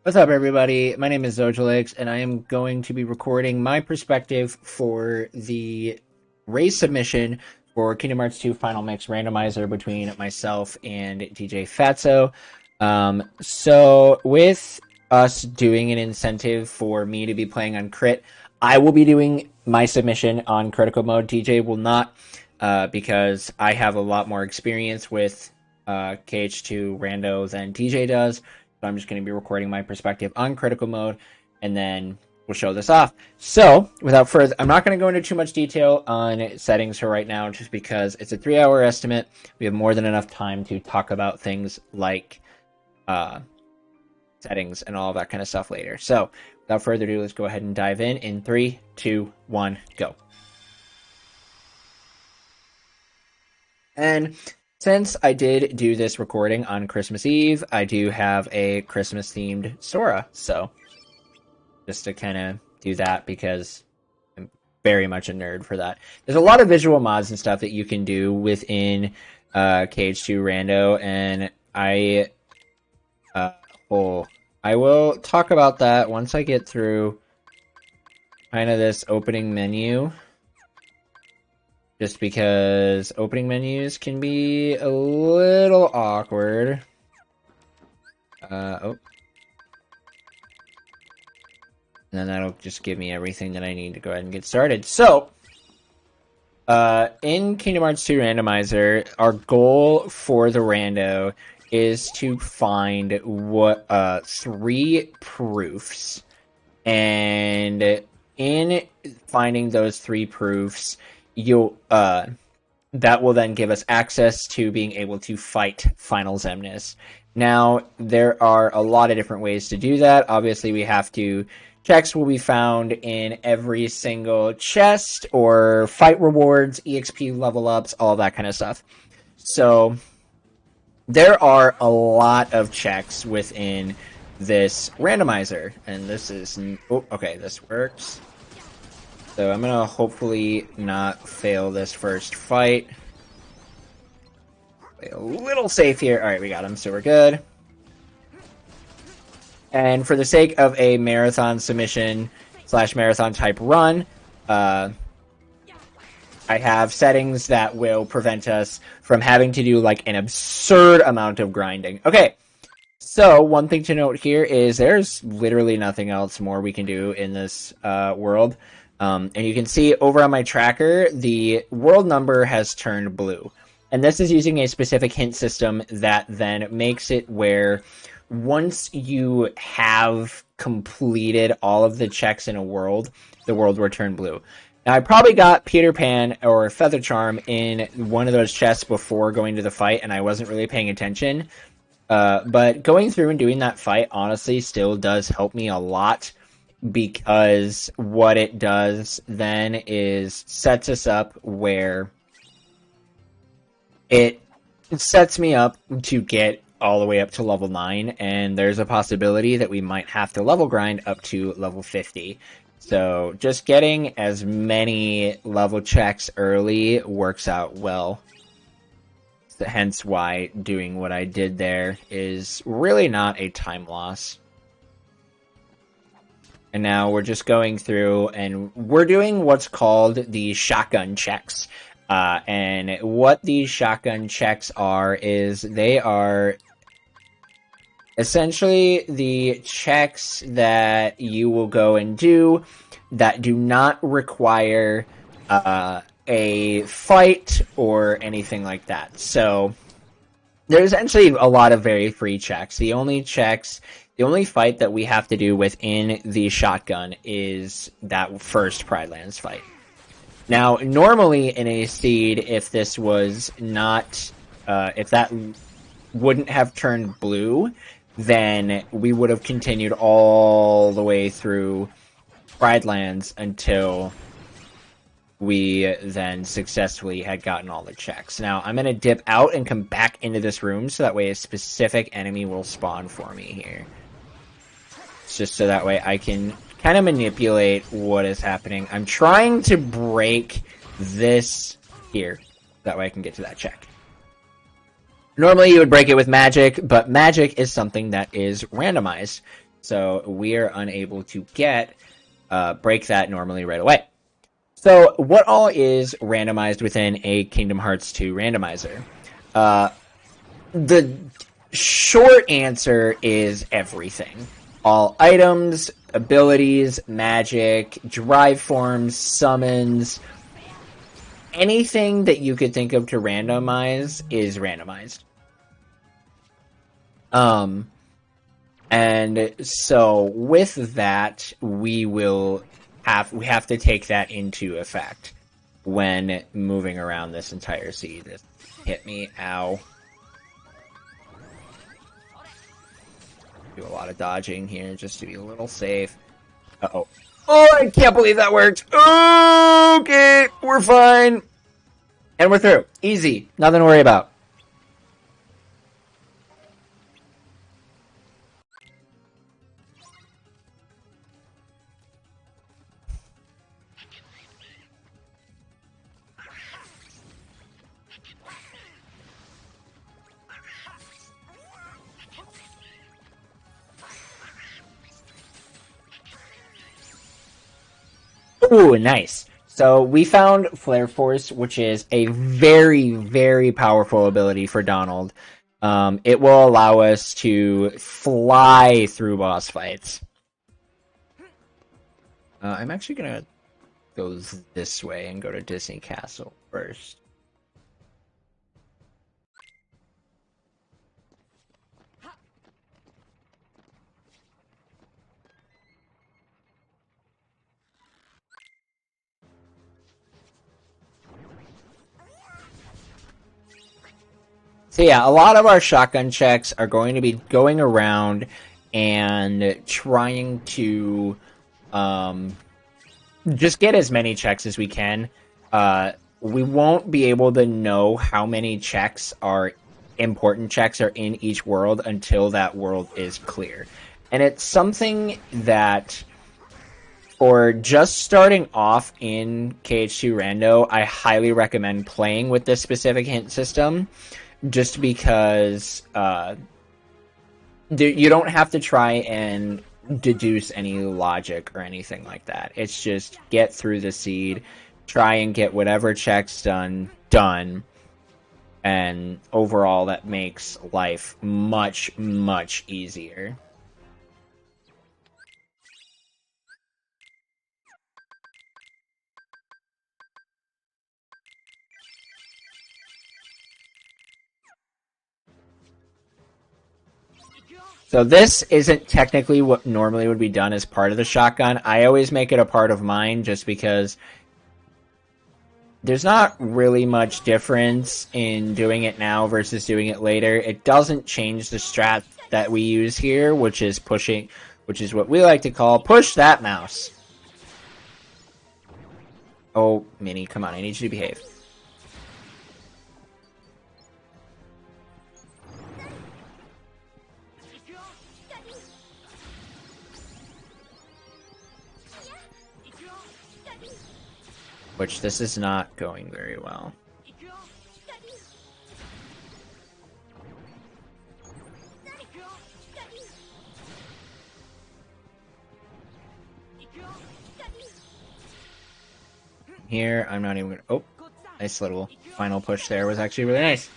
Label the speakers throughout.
Speaker 1: What's up, everybody? My name is Zojalix, and I am going to be recording my perspective for the race submission for Kingdom Hearts 2 Final Mix Randomizer between myself and DJ Fatso. So with us doing an incentive for me to be playing on crit, I will be doing my submission on critical mode. DJ will not, because I have a lot more experience with KH2 Rando than DJ does. So I'm just going to be recording my perspective on critical mode, and then we'll show this off. So, without further, I'm not going to go into too much detail on settings for right now, just because it's a 3-hour estimate. We have more than enough time to talk about things like settings and all of that kind of stuff later. So, without further ado, let's go ahead and dive in 3, 2, 1, go. And since I did do this recording on Christmas Eve, I do have a Christmas-themed Sora, so just to kind of do that because I'm very much a nerd for that. There's a lot of visual mods and stuff that you can do within KH2 Rando, and I will talk about that once I get through kind of this opening menu. Just because opening menus can be a little awkward. And then that'll just give me everything that I need to go ahead and get started. So, in Kingdom Hearts 2 Randomizer, our goal for the rando is to find 3 proofs. And in finding those 3 proofs, that will then give us access to being able to fight Final Xemnas. Now, there are a lot of different ways to do that. Obviously, we have to... Checks will be found in every single chest, or fight rewards, EXP level ups, all that kind of stuff. So, there are a lot of checks within this randomizer. And this is... Oh, okay, this works. So I'm going to hopefully not fail this first fight. Play a little safe here. Alright, we got him, so we're good. And for the sake of a marathon submission / marathon type run, I have settings that will prevent us from having to do like an absurd amount of grinding. Okay, so one thing to note here is there's literally nothing else more we can do in this world. And you can see over on my tracker, the world number has turned blue. And this is using a specific hint system that then makes it where once you have completed all of the checks in a world, the world will turn blue. Now, I probably got Peter Pan or Feather Charm in one of those chests before going to the fight, and I wasn't really paying attention. But going through and doing that fight, honestly, still does help me a lot. Because what it does then is sets us up where it sets me up to get all the way up to level 9, and there's a possibility that we might have to level grind up to level 50. So just getting as many level checks early works out well. Hence why doing what I did there is really not a time loss. And now we're just going through and we're doing what's called the shotgun checks. And what these shotgun checks are is they are essentially the checks that you will go and do that do not require a fight or anything like that. So there's essentially a lot of very free checks. The only fight that we have to do within the shotgun is that first Pride Lands fight. Now, normally in a seed, if this was not, if that wouldn't have turned blue, then we would have continued all the way through Pride Lands until we then successfully had gotten all the checks. Now, I'm going to dip out and come back into this room so that way a specific enemy will spawn for me here. Just so that way I can kind of manipulate what is happening. I'm trying to break this here. That way I can get to that check. Normally you would break it with magic, but magic is something that is randomized. So we are unable to get break that normally right away. So what all is randomized within a Kingdom Hearts 2 randomizer? The short answer is everything. All items, abilities, magic, drive forms, summons, anything that you could think of to randomize is randomized. And so with that, we have to take that into effect when moving around this entire seed. This hit me, ow. Do a lot of dodging here just to be a little safe. Uh-oh. Oh, I can't believe that worked. Okay, we're fine. And we're through. Easy. Nothing to worry about. Ooh, nice. So we found Flare Force, which is a very, very powerful ability for Donald. It will allow us to fly through boss fights. I'm actually going to go this way and go to Disney Castle first. So yeah, a lot of our shotgun checks are going to be going around and trying to just get as many checks as we can. We won't be able to know how many checks are important checks are in each world until that world is clear. And it's something that for just starting off in KH2 Rando, I highly recommend playing with this specific hint system. Just because you don't have to try and deduce any logic or anything like that. It's just get through the seed, try and get whatever checks done, and overall that makes life much, much easier. So this isn't technically what normally would be done as part of the shotgun. I always make it a part of mine just because there's not really much difference in doing it now versus doing it later. It doesn't change the strat that we use here, which is pushing, which is what we like to call push that mouse. Oh, Minnie, come on, I need you to behave. Which this is not going very well. Here, I'm not even gonna... Oh, nice little final push there was actually really nice.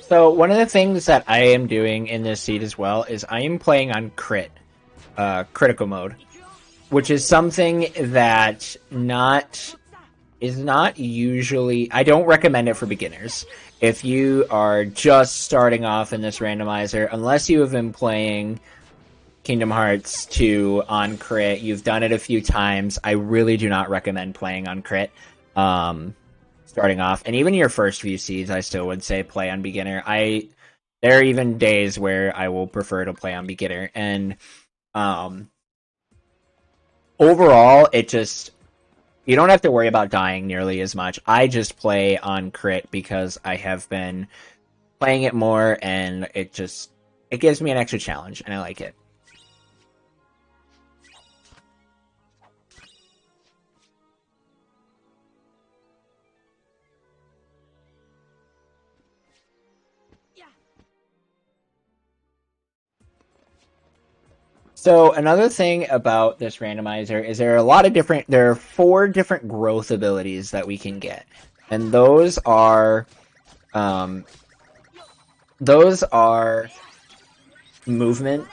Speaker 1: So one of the things that I am doing in this seed as well is I am playing on critical mode, which is something that not is not usually... I don't recommend it for beginners. If you are just starting off in this randomizer, unless you have been playing Kingdom Hearts 2 on crit, you've done it a few times, I really do not recommend playing on crit starting off. And even your first few seeds, I still would say play on beginner. There are even days where I will prefer to play on beginner. And overall, it just... You don't have to worry about dying nearly as much. I just play on crit because I have been playing it more, and it gives me an extra challenge, and I like it. So another thing about this randomizer is there are 4 different growth abilities that we can get. And those are movement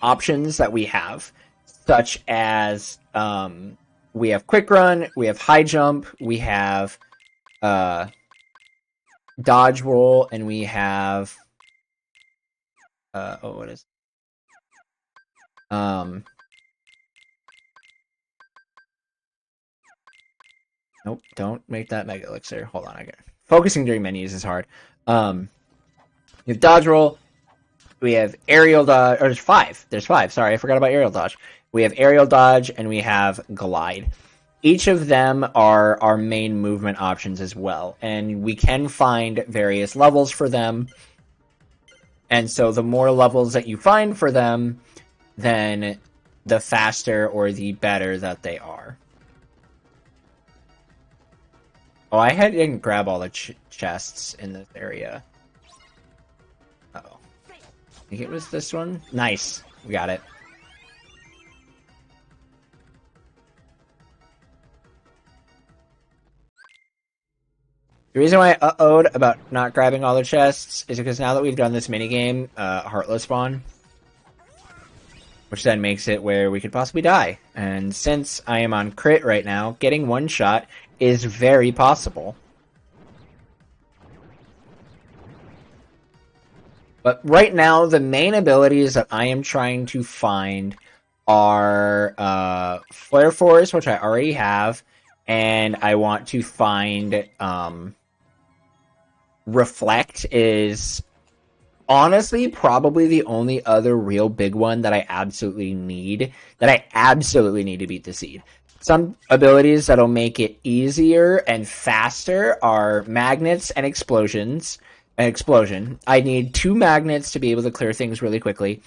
Speaker 1: options that we have, such as we have quick run, we have high jump, we have dodge roll, and we have what is nope, don't make that Mega Elixir. Hold on, focusing during menus is hard. You have dodge roll, we have aerial dodge, or there's 5. There's 5, sorry, I forgot about aerial dodge. We have aerial dodge, and we have glide. Each of them are our main movement options as well, and we can find various levels for them. And so the more levels that you find for them, then the faster or the better that they are. Oh, I didn't grab all the chests in this area. Uh-oh. I think it was this one. Nice. We got it. The reason why I uh-oh'd about not grabbing all the chests is because now that we've done this minigame, Heartless spawn, which then makes it where we could possibly die. And since I am on crit right now, getting one shot is very possible. But right now, the main abilities that I am trying to find are Flare Force, which I already have, and I want to find Reflect is honestly probably the only other real big one that I absolutely need to beat the seed. Some abilities that'll make it easier and faster are magnets and explosions. An explosion. I need 2 magnets to be able to clear things really quickly,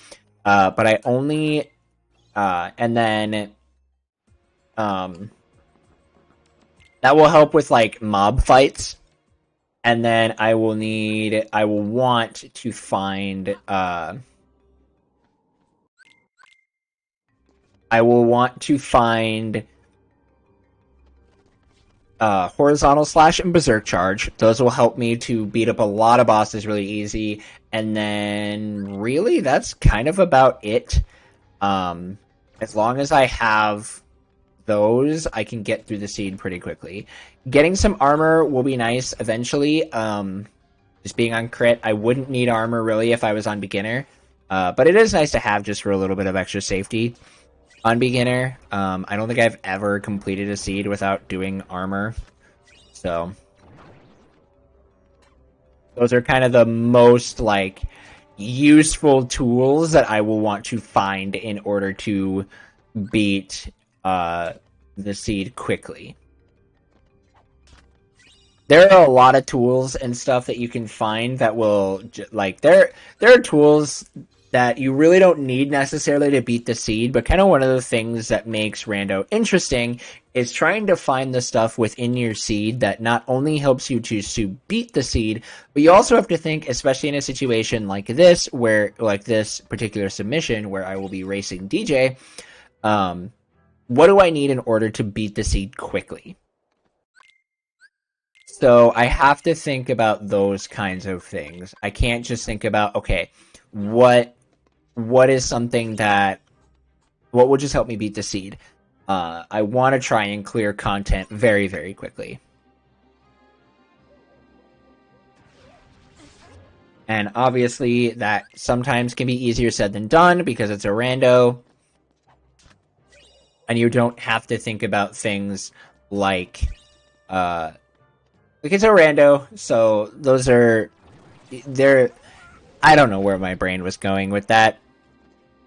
Speaker 1: but I only and then that will help with like mob fights. And then I will want to find Horizontal Slash and Berserk Charge. Those will help me to beat up a lot of bosses really easy. And then really that's kind of about it. As long as I have those, I can get through the seed pretty quickly. Getting some armor will be nice eventually. Just being on crit, I wouldn't need armor really if I was on beginner. But it is nice to have just for a little bit of extra safety on beginner. I don't think I've ever completed a seed without doing armor. So those are kind of the most like useful tools that I will want to find in order to beat the seed quickly. There are a lot of tools and stuff that you can find that will like there are tools that you really don't need necessarily to beat the seed, but kind of one of the things that makes Rando interesting is trying to find the stuff within your seed that not only helps you to beat the seed, but you also have to think, especially in a situation like this, where like this particular submission where I will be racing DJ, what do I need in order to beat the seed quickly? So I have to think about those kinds of things. I can't just think about, okay, what is something that, what would just help me beat the seed? I want to try and clear content very, very quickly. And obviously, that sometimes can be easier said than done because it's a rando. And you don't have to think about things like it's a rando, so those are... they're... I don't know where my brain was going with that.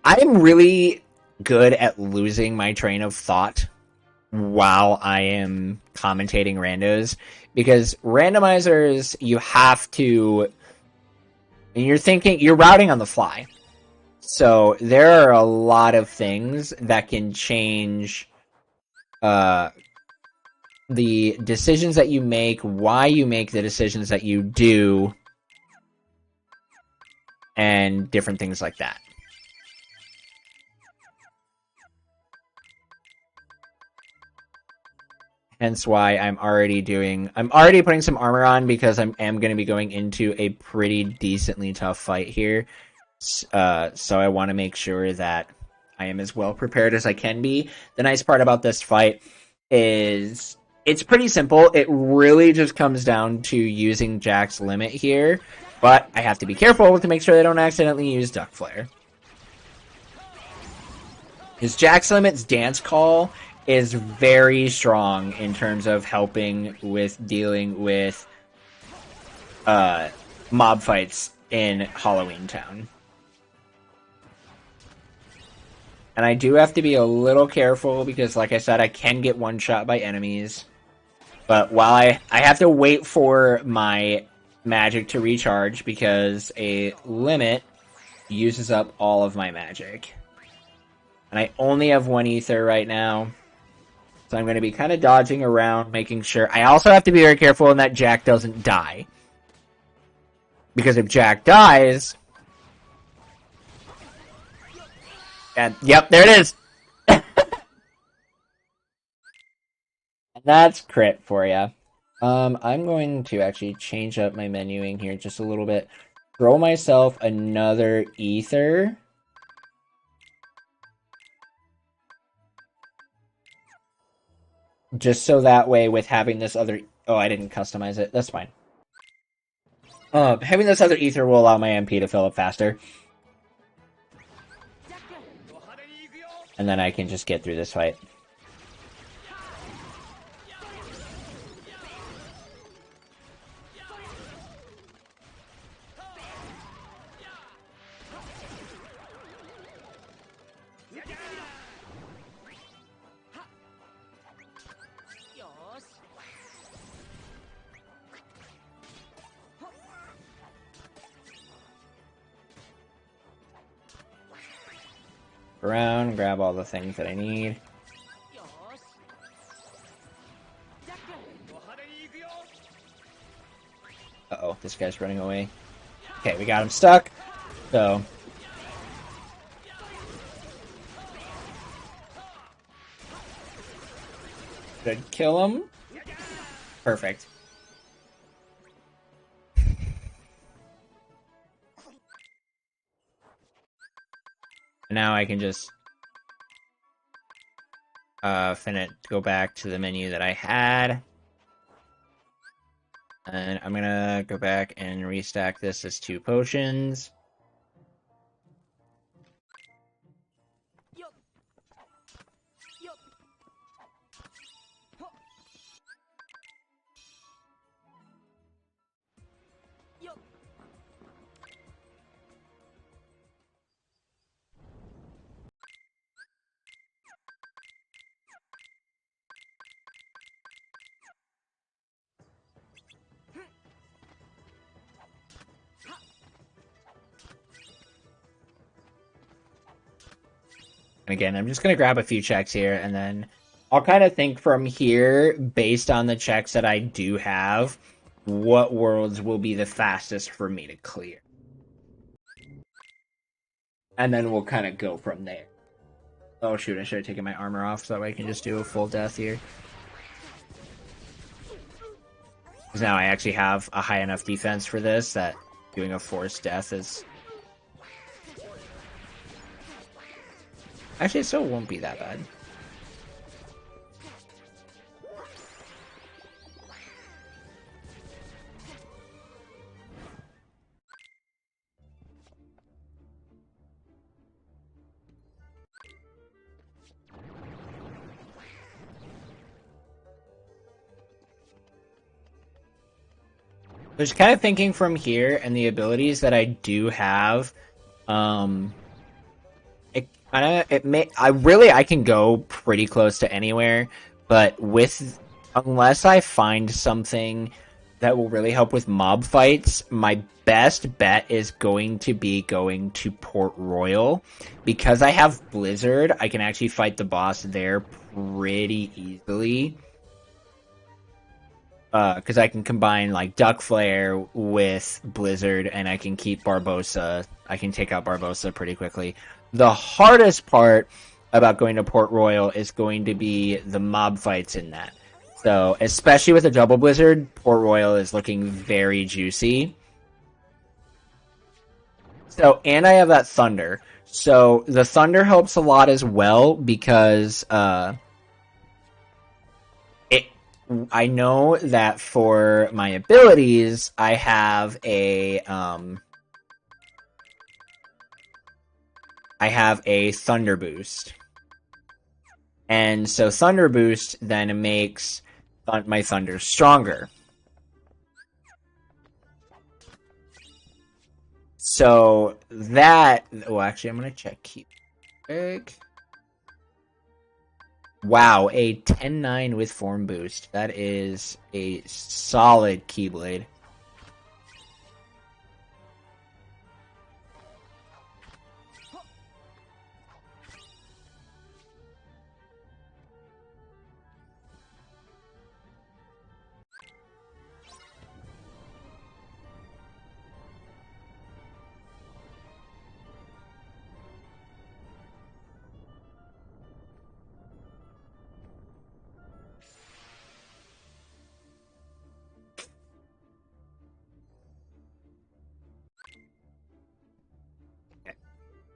Speaker 1: I'm really good at losing my train of thought while I am commentating randos, because randomizers, you have to... and you're routing on the fly. So there are a lot of things that can change the decisions that you make, why you make the decisions that you do, and different things like that. Hence why I'm already putting some armor on, because I am going to be going into a pretty decently tough fight here. So I want to make sure that I am as well prepared as I can be. The nice part about this fight is it's pretty simple. It really just comes down to using Jack's limit here, but I have to be careful to make sure they don't accidentally use Duck Flare. His Jack's limit's Dance Call is very strong in terms of helping with dealing with mob fights in Halloween Town. And I do have to be a little careful because, like I said, I can get one-shot by enemies. But while I have to wait for my magic to recharge because a limit uses up all of my magic. And I only have one ether right now. So I'm going to be kind of dodging around, making sure... I also have to be very careful in that Jack doesn't die. Because if Jack dies... and, yep, there it is! And that's crit for you. I'm going to actually change up my menuing here just a little bit. Throw myself another ether. Just so that way with having this other... oh, I didn't customize it. That's fine. Having this other ether will allow my MP to fill up faster. And then I can just get through this fight. Around, grab all the things that I need. Uh-oh, this guy's running away. Okay, we got him stuck. So... should kill him. Perfect. Now I can just go back to the menu that I had. And I'm gonna go back and restack this as 2 potions. And again, I'm just going to grab a few checks here, and then I'll kind of think from here, based on the checks that I do have, what worlds will be the fastest for me to clear. And then we'll kind of go from there. Oh shoot, I should have taken my armor off so that way I can just do a full death here. Because now I actually have a high enough defense for this that doing a forced death is... actually, it still won't be that bad. Just kind of thinking from here and the abilities that I do have, it kind of it may I can go pretty close to anywhere, but with unless I find something that will really help with mob fights, my best bet is going to be going to Port Royal because I have Blizzard. I can actually fight the boss there pretty easily. Because I can combine like Duck Flare with Blizzard, and I can keep Barbosa. I can take out Barbosa pretty quickly. The hardest part about going to Port Royal is going to be the mob fights in that. So, especially with a double Blizzard, Port Royal is looking very juicy. So, and I have that Thunder. So, the Thunder helps a lot as well because I know that for my abilities, I have a Thunder Boost. And so Thunder Boost then makes my Thunder stronger. So that... Well, actually, I'm going to check Keyblade. Wow, a 10-9 with Form Boost. That is a solid Keyblade.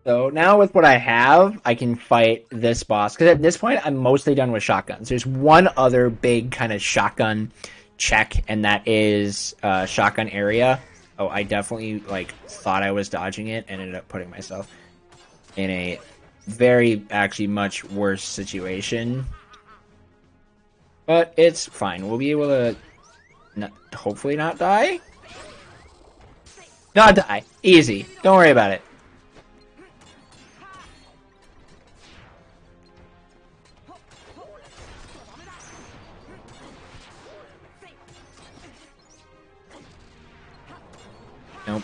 Speaker 1: So now with what I have, I can fight this boss. Because at this point, I'm mostly done with shotguns. There's one other big kind of shotgun check, and that is shotgun area. Oh, I definitely thought I was dodging it and ended up putting myself in a very, actually much worse situation. But it's fine. We'll be able to hopefully not die. Not die. Easy. Don't worry about it. Nope.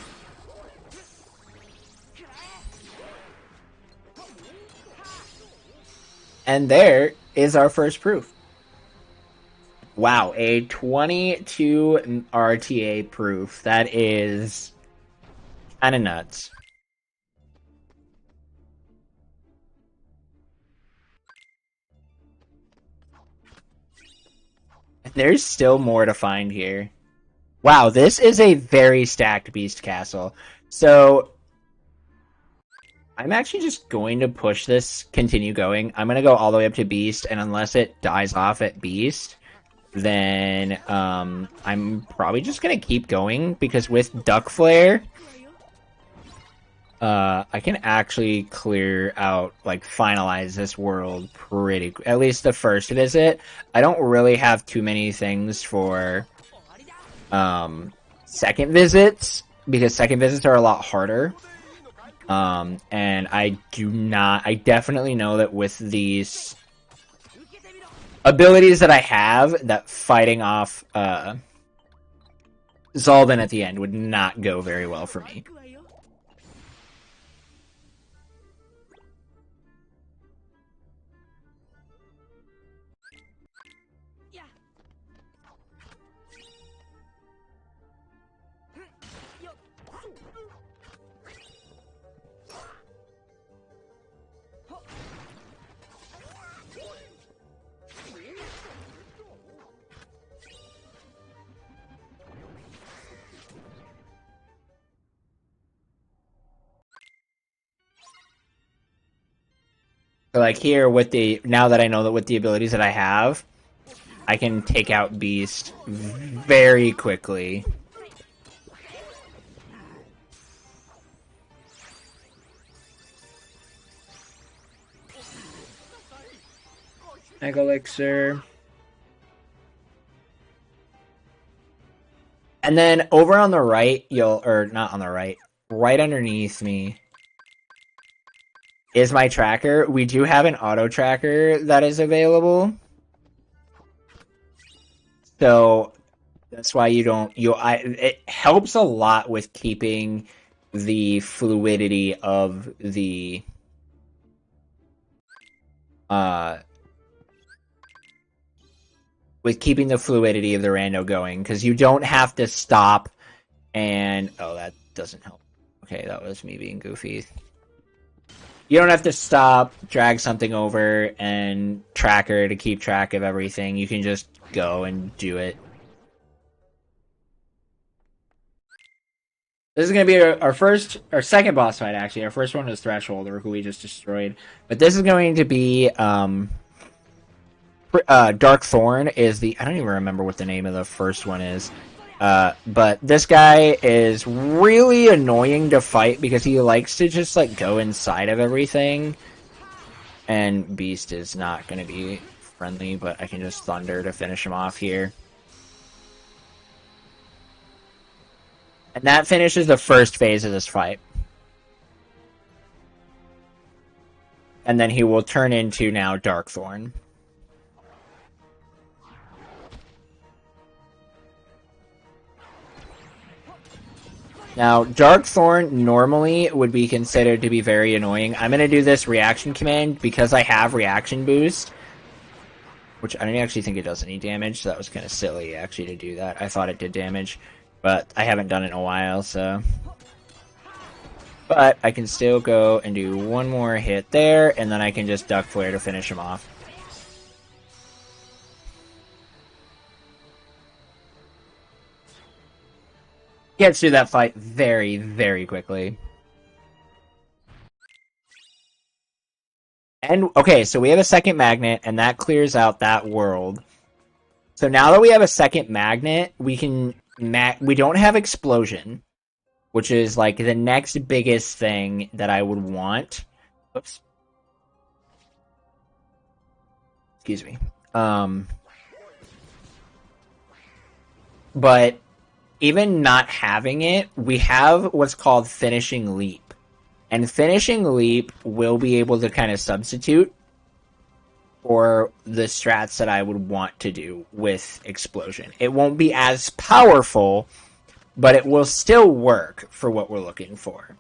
Speaker 1: And there is our first proof. Wow, a 22 RTA proof. That is kind of nuts. There's still more to find here. Wow, this is a very stacked Beast Castle. So, I'm actually just going to push this, continue going. I'm going to go all the way up to Beast, and unless it dies off at Beast, then I'm probably just going to keep going, because with Duck Flare, I can actually clear out, finalize this world pretty quick. At least the first visit. I don't really have too many things for second visits, because second visits are a lot harder. And I definitely know that with these abilities that I have, that fighting off Zaldin at the end would not go very well for me. So here with now that I know that with the abilities that I have, I can take out Beast very quickly. Mega Elixir. And then over on the right, or not on the right, right underneath me is my tracker. We do have an auto tracker that is available. So that's why it helps a lot with keeping the fluidity of the rando going, because you don't have to stop and that doesn't help. Okay, that was me being goofy. You don't have to stop, drag something over, and tracker to keep track of everything. You can just go and do it. This is going to be our second boss fight, actually. Our first one was Thresholder, who we just destroyed. But this is going to be, Dark Thorn is I don't even remember what the name of the first one is. But this guy is really annoying to fight because he likes to just, like, go inside of everything. And Beast is not going to be friendly, but I can just Thunder to finish him off here. And that finishes the first phase of this fight. And then he will turn into now Darkthorn. Now, Darkthorn normally would be considered to be very annoying. I'm going to do this reaction command because I have reaction boost. Which I don't actually think it does any damage, so that was kind of silly actually to do that. I thought it did damage, but I haven't done it in a while, so... But I can still go and do one more hit there, and then I can just Duck Flare to finish him off. Gets through that fight very, very quickly. And, okay, so we have a second magnet, and that clears out that world. So now that we have a second magnet, we can... we don't have Explosion, which is, like, the next biggest thing that I would want. Oops. Excuse me. But even not having it, we have what's called Finishing Leap. And Finishing Leap will be able to kind of substitute for the strats that I would want to do with Explosion. It won't be as powerful, but it will still work for what we're looking for.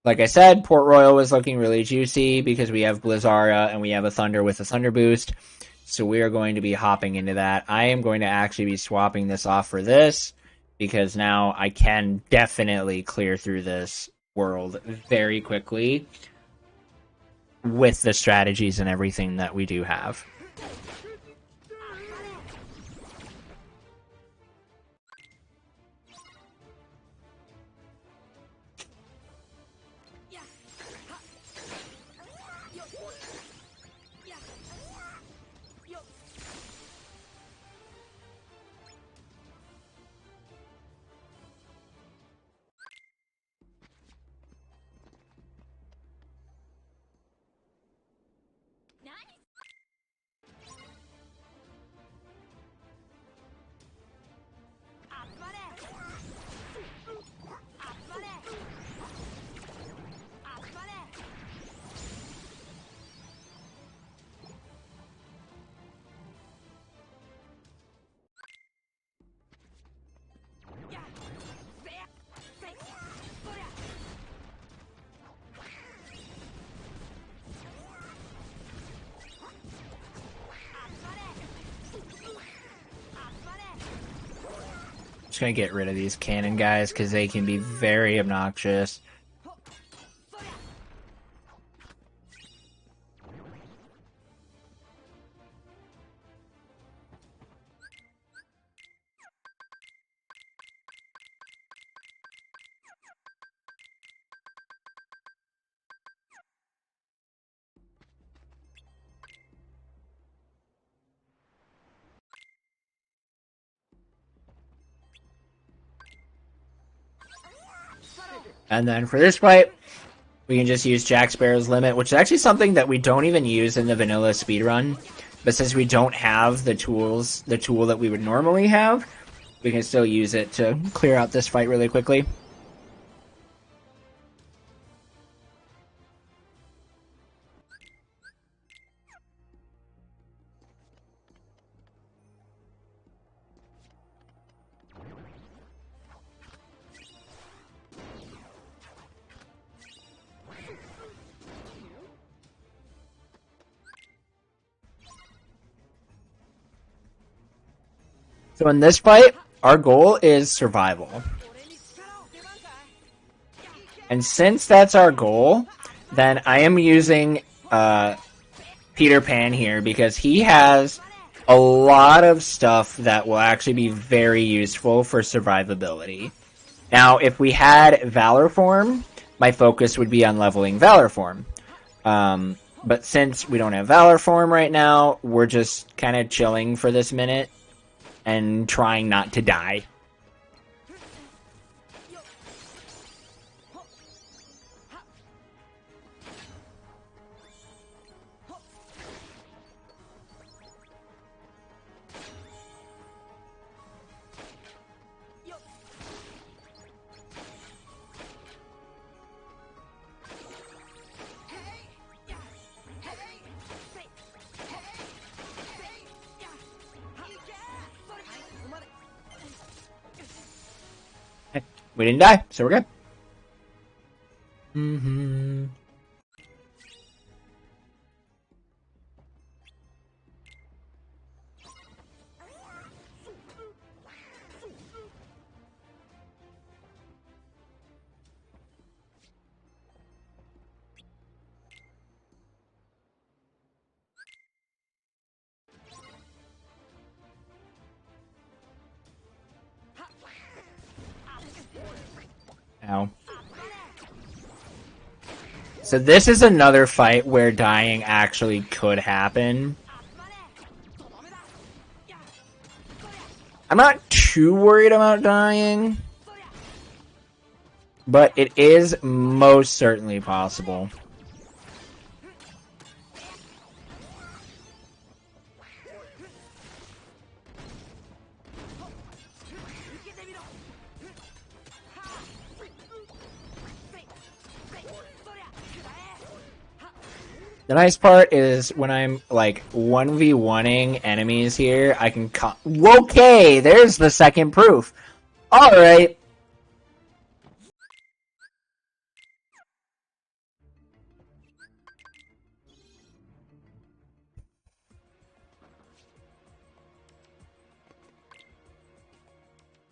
Speaker 1: Like I said, Port Royal was looking really juicy because we have Blizzara and we have a Thunder with a Thunder Boost. So we are going to be hopping into that. I am going to actually be swapping this off for this because now I can definitely clear through this world very quickly with the strategies and everything that we do have. Just gonna get rid of these cannon guys because they can be very obnoxious. And then for this fight, we can just use Jack Sparrow's Limit, which is actually something that we don't even use in the vanilla speedrun. But since we don't have the tool that we would normally have, we can still use it to clear out this fight really quickly. So in this fight, our goal is survival. And since that's our goal, then I am using Peter Pan here because he has a lot of stuff that will actually be very useful for survivability. Now, if we had Valor Form, my focus would be on leveling Valor Form. But since we don't have Valor Form right now, we're just kind of chilling for this minute and trying not to die. We didn't die, so we're good. Mm-hmm. Ow. So this is another fight where dying actually could happen. I'm not too worried about dying, but it is most certainly possible. The nice part is when I'm like 1v1ing enemies here, I can okay, there's the second proof. Alright.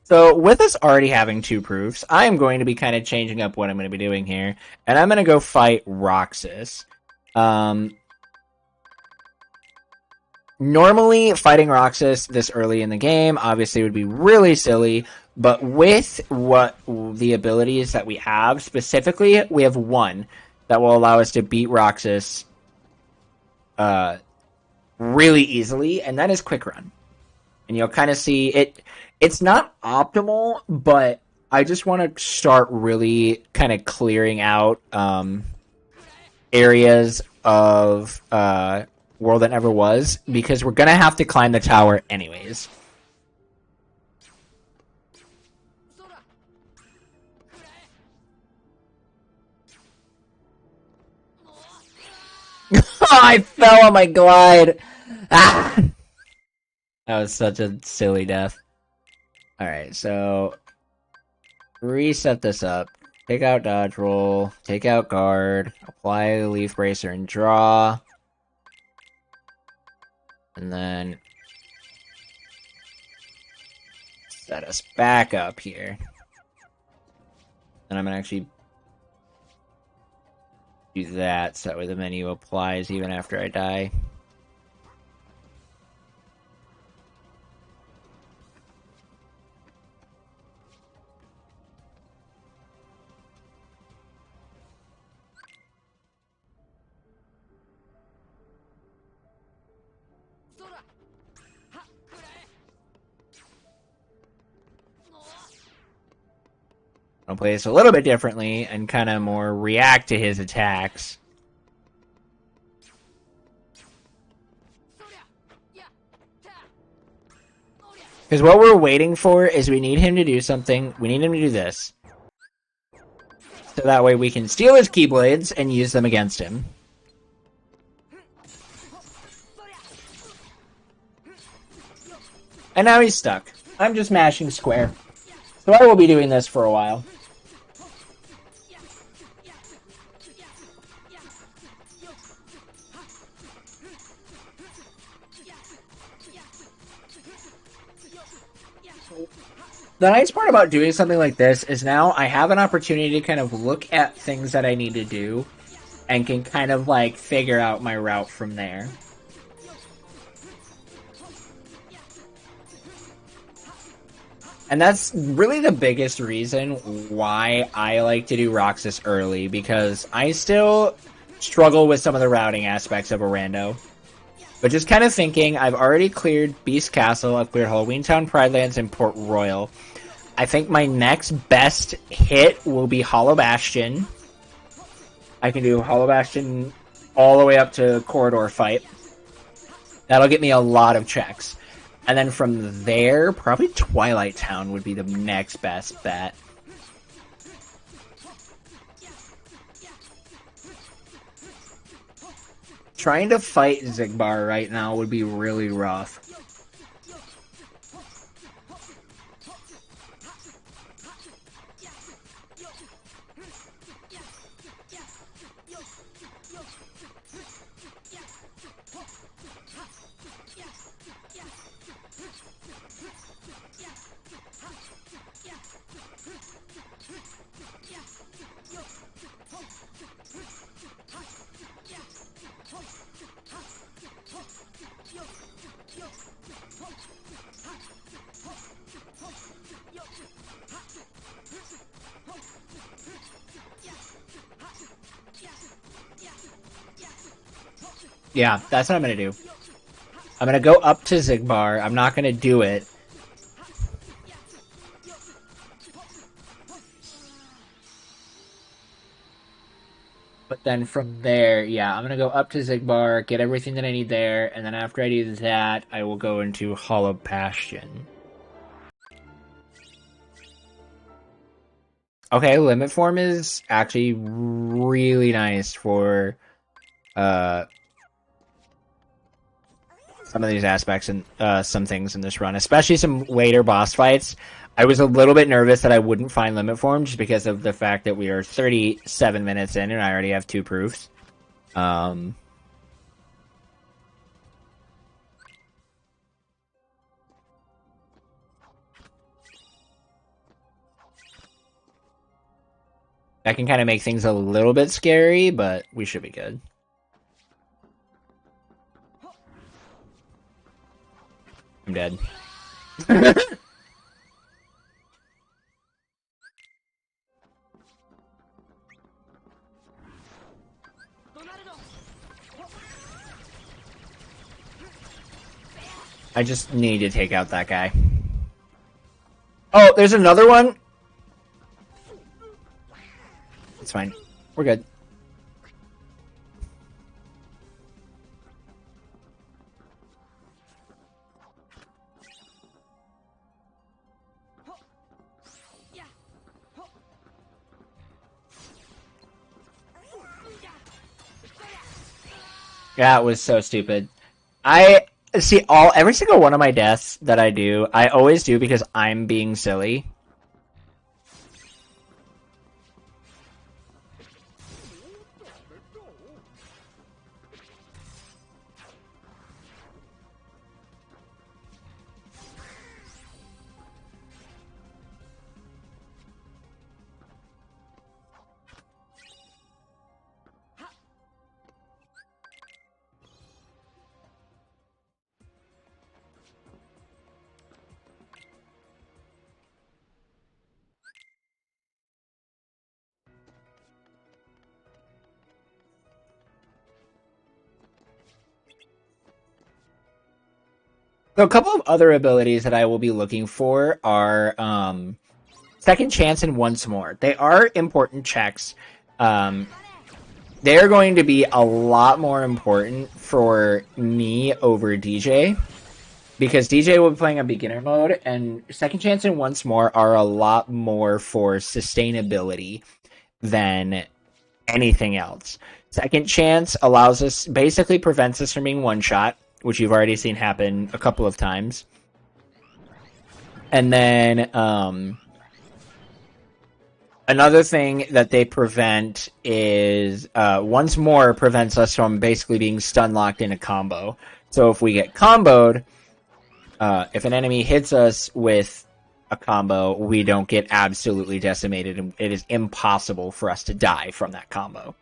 Speaker 1: So with us already having two proofs, I am going to be kind of changing up what I'm going to be doing here. And I'm going to go fight Roxas. Normally, fighting Roxas this early in the game obviously would be really silly, but with what the abilities that we have, specifically, we have one that will allow us to beat Roxas really easily, and that is Quick Run. And you'll kind of see it. It's not optimal, but I just want to start really kind of clearing out areas of World That Never Was, because we're gonna have to climb the tower anyways. I fell on my glide. Ah! That was such a silly death. Alright, so reset this up. Take out dodge roll, take out guard, apply leaf bracer and draw. And then set us back up here. And I'm gonna actually do that so that way the menu applies even after I die. I'll play this a little bit differently and kind of more react to his attacks. Because what we're waiting for is we need him to do something. We need him to do this. So that way we can steal his Keyblades and use them against him. And now he's stuck. I'm just mashing square. So I will be doing this for a while. The nice part about doing something like this is now I have an opportunity to kind of look at things that I need to do and can kind of like figure out my route from there. And that's really the biggest reason why I like to do Roxas early, because I still struggle with some of the routing aspects of a rando. But just kind of thinking, I've already cleared Beast Castle, I've cleared Halloween Town, Pride Lands, and Port Royal. I think my next best hit will be Hollow Bastion. I can do Hollow Bastion all the way up to Corridor Fight. That'll get me a lot of checks. And then from there, probably Twilight Town would be the next best bet. Trying to fight Zigbar right now would be really rough. Yeah, that's what I'm going to do. I'm going to go up to Zigbar. I'm not going to do it. But then from there, yeah, I'm going to go up to Zigbar, get everything that I need there, and then after I do that, I will go into Hollow Bastion. Okay, Limit Form is actually really nice for some of these aspects and some things in this run, especially some later boss fights. I was a little bit nervous that I wouldn't find Limit Form just because of the fact that we are 37 minutes in and I already have 2 proofs. I That can kind of make things a little bit scary, but we should be good. I'm dead. I just need to take out that guy. Oh, there's another one? It's fine. We're good. That was so stupid. I see every single one of my deaths that I do, I always do because I'm being silly. So a couple of other abilities that I will be looking for are Second Chance and Once More. They are important checks. They're going to be a lot more important for me over DJ. Because DJ will be playing on beginner mode, and Second Chance and Once More are a lot more for sustainability than anything else. Second Chance allows us, basically prevents us from being one-shot, which you've already seen happen a couple of times. And then, another thing that they prevent is, Once More prevents us from basically being stun-locked in a combo. So if we get comboed, if an enemy hits us with a combo, we don't get absolutely decimated, and it is impossible for us to die from that combo.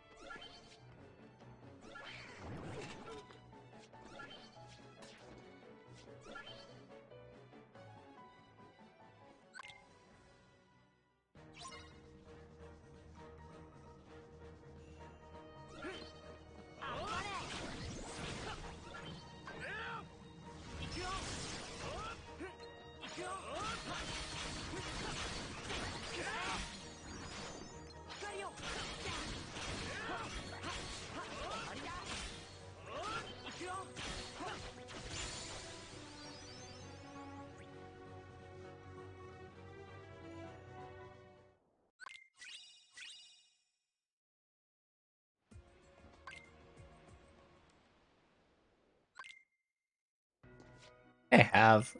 Speaker 1: I have...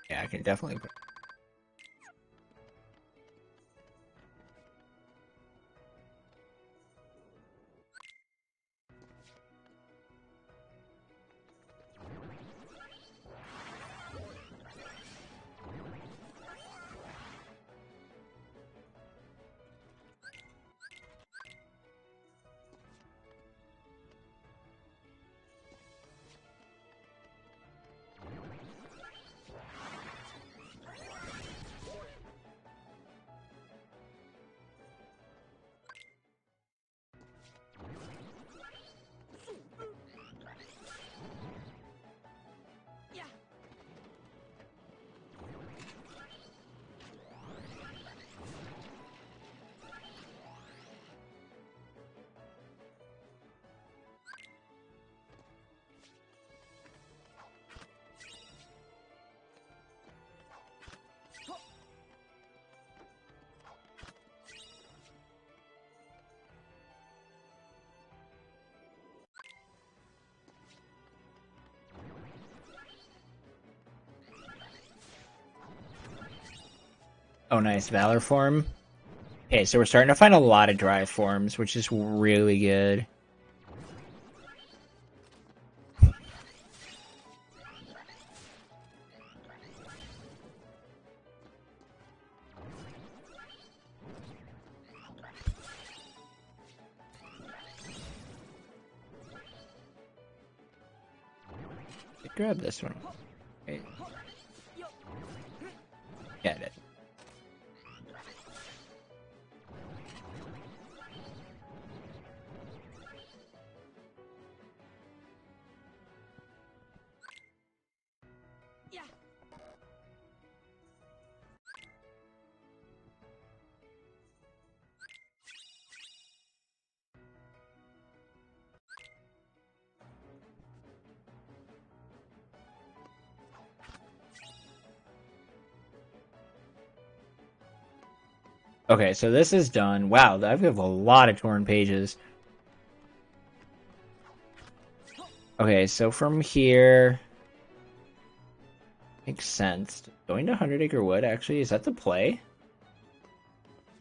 Speaker 1: Yeah, I can definitely... Oh, nice. Valor form. Okay, so we're starting to find a lot of drive forms, which is really good. Grab this one. Okay. Get it. Okay, so this is done. Wow, I have a lot of torn pages. Okay, so from here... Makes sense. Going to 100 Acre Wood, actually, is that the play?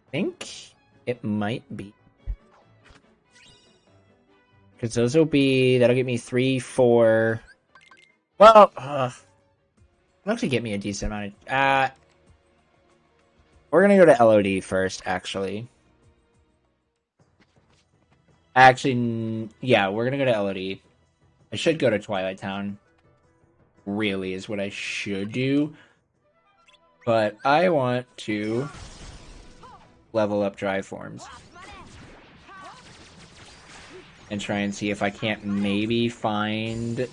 Speaker 1: I think it might be. Because those will be... That'll get me 3, 4... Well, it'll actually get me a decent amount of... we're gonna go to LOD first, actually. Actually, yeah, we're gonna go to LOD. I should go to Twilight Town. Really is what I should do. But I want to level up drive forms. And try and see if I can't maybe find...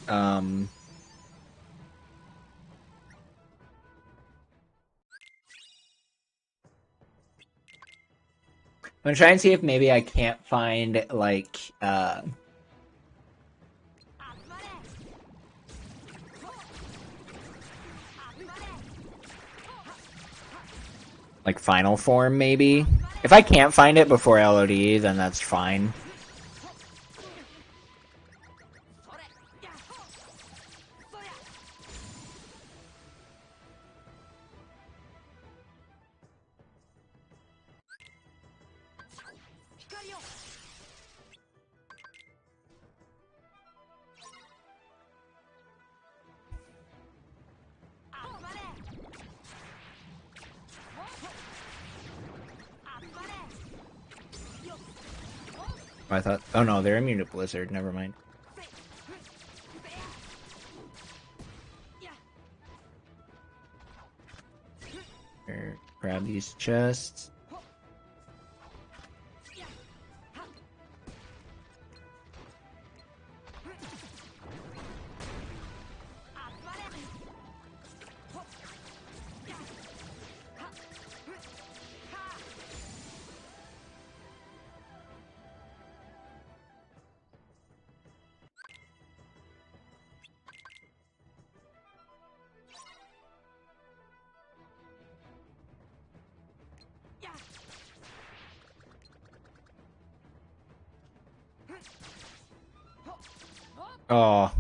Speaker 1: I'm gonna try and see if maybe I can't find like final form maybe. If I can't find it before LOD, then that's fine. I thought, oh no, they're immune to Blizzard, never mind. Here, grab these chests. Oh.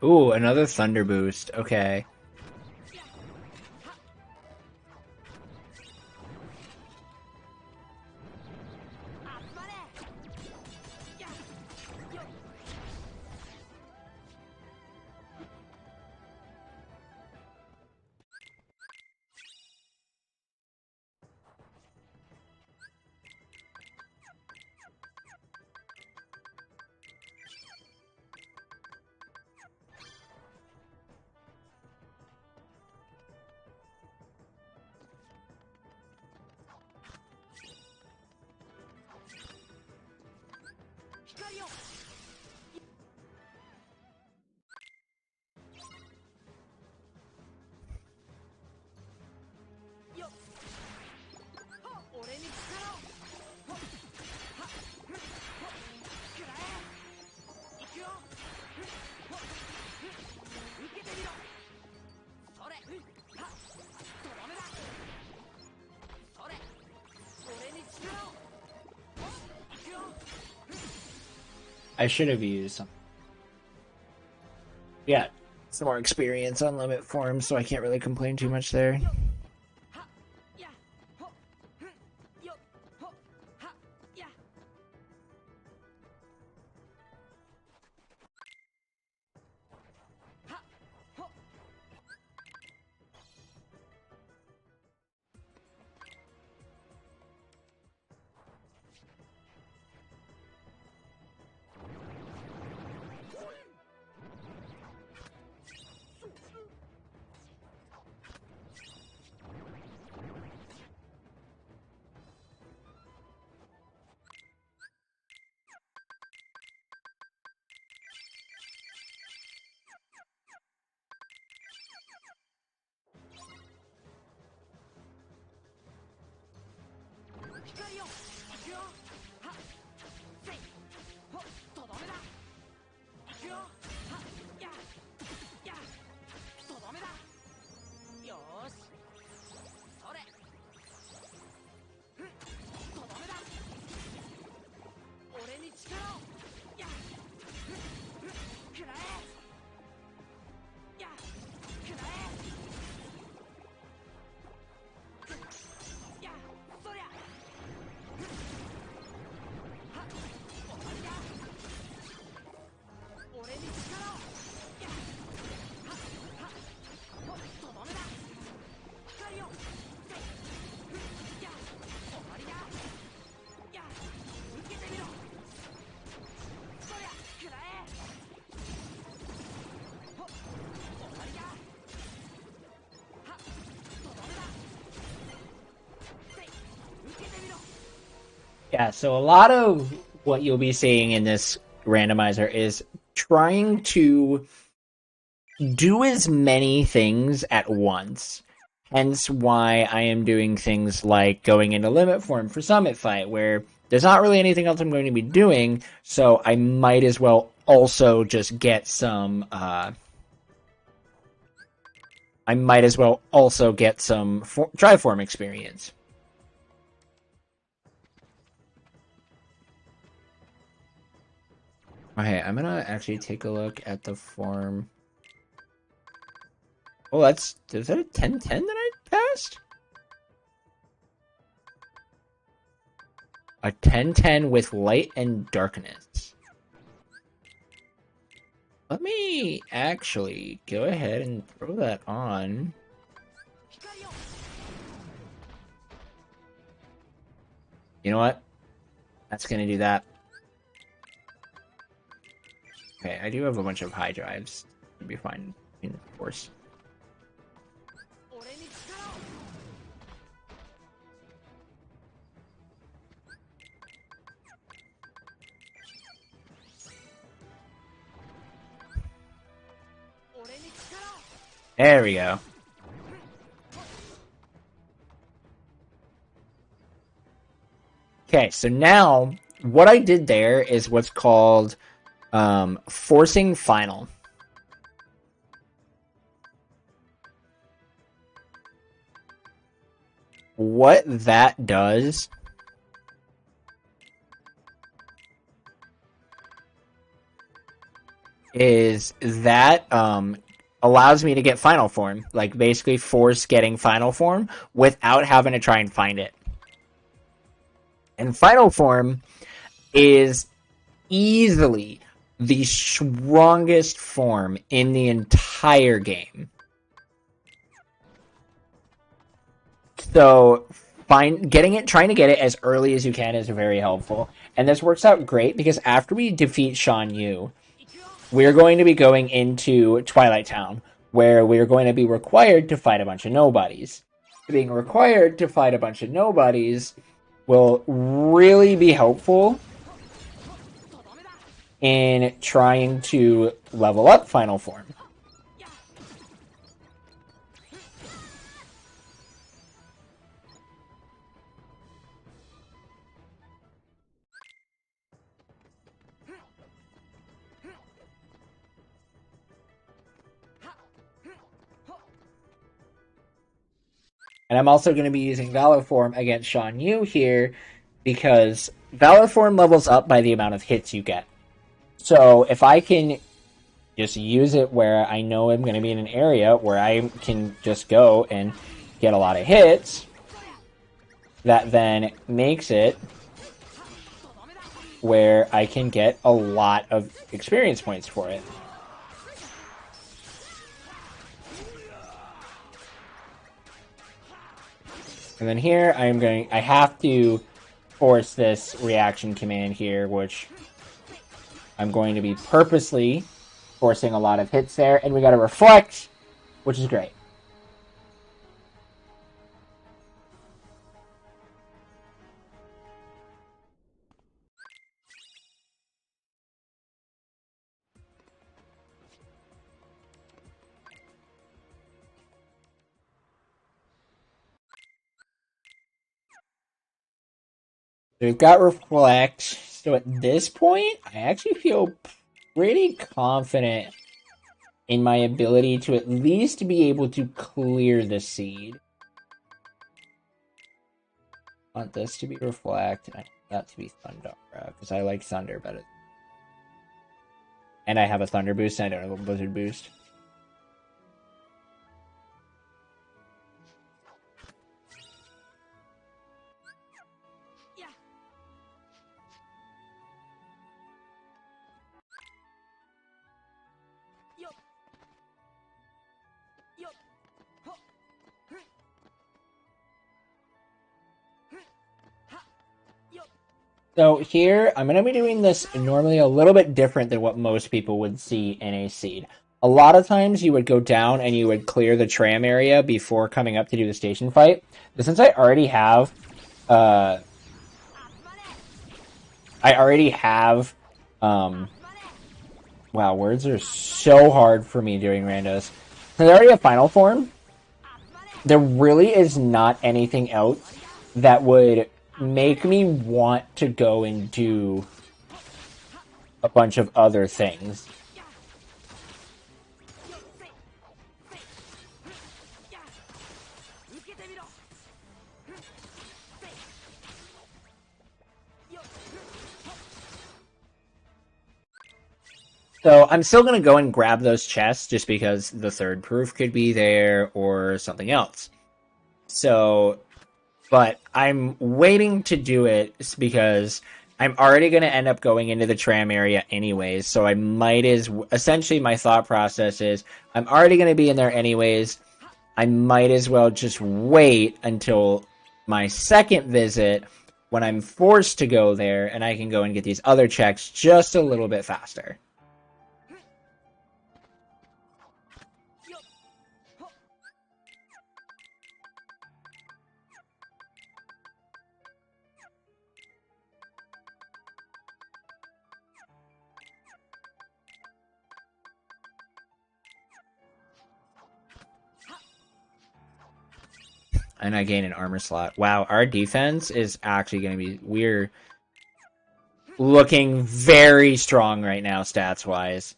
Speaker 1: Ooh, another Thunder Boost. Okay. I should have used some. Yeah, some more experience on limit forms, so I can't really complain too much there. Yeah, so a lot of what you'll be seeing in this randomizer is trying to do as many things at once. Hence why I am doing things like going into limit form for Summit Fight, where there's not really anything else I'm going to be doing, so I might as well also just get some Triform experience. Okay, I'm gonna actually take a look at the form. Oh, is that a 10-10 that I passed? A 10-10 with light and darkness. Let me actually go ahead and throw that on. You know what? That's gonna do that. Okay, I do have a bunch of high drives. It'll be fine, of course. There we go. Okay, so now what I did there is what's called forcing final. What that does is that allows me to get final form, like basically force getting final form without having to try and find it. And final form is easily the strongest form in the entire game. So trying to get it as early as you can is very helpful. And this works out great because after we defeat Shan Yu, we're going to be going into Twilight Town, where we're going to be required to fight a bunch of nobodies. Being required to fight a bunch of nobodies will really be helpful in trying to level up final form. And I'm also going to be using Valor Form against Shan Yu here, because Valor Form levels up by the amount of hits you get. So if I can just use it where I know I'm going to be in an area where I can just go and get a lot of hits, that then makes it where I can get a lot of experience points for it. And then here I have to force this reaction command here, which I'm going to be purposely forcing a lot of hits there. And we got to reflect, which is great. We've got reflect. So at this point, I actually feel pretty confident in my ability to at least be able to clear the seed. I want this to be reflect, and I want that to be Thundara, because I like Thunder better. And I have a Thunder boost, and I don't have a Blizzard boost. So here, I'm going to be doing this normally a little bit different than what most people would see in a seed. A lot of times you would go down and you would clear the tram area before coming up to do the station fight. But since I already have I already have, wow, words are so hard for me doing randos. There's already a final form. There really is not anything else that would make me want to go and do a bunch of other things. So I'm still going to go and grab those chests just because the third proof could be there or something else. So, but I'm waiting to do it because I'm already going to end up going into the tram area anyways. So I might essentially my thought process is I'm already going to be in there anyways. I might as well just wait until my second visit when I'm forced to go there and I can go and get these other checks just a little bit faster. And I gain an armor slot. Wow, our defense is actually going to be... We're looking very strong right now, stats-wise.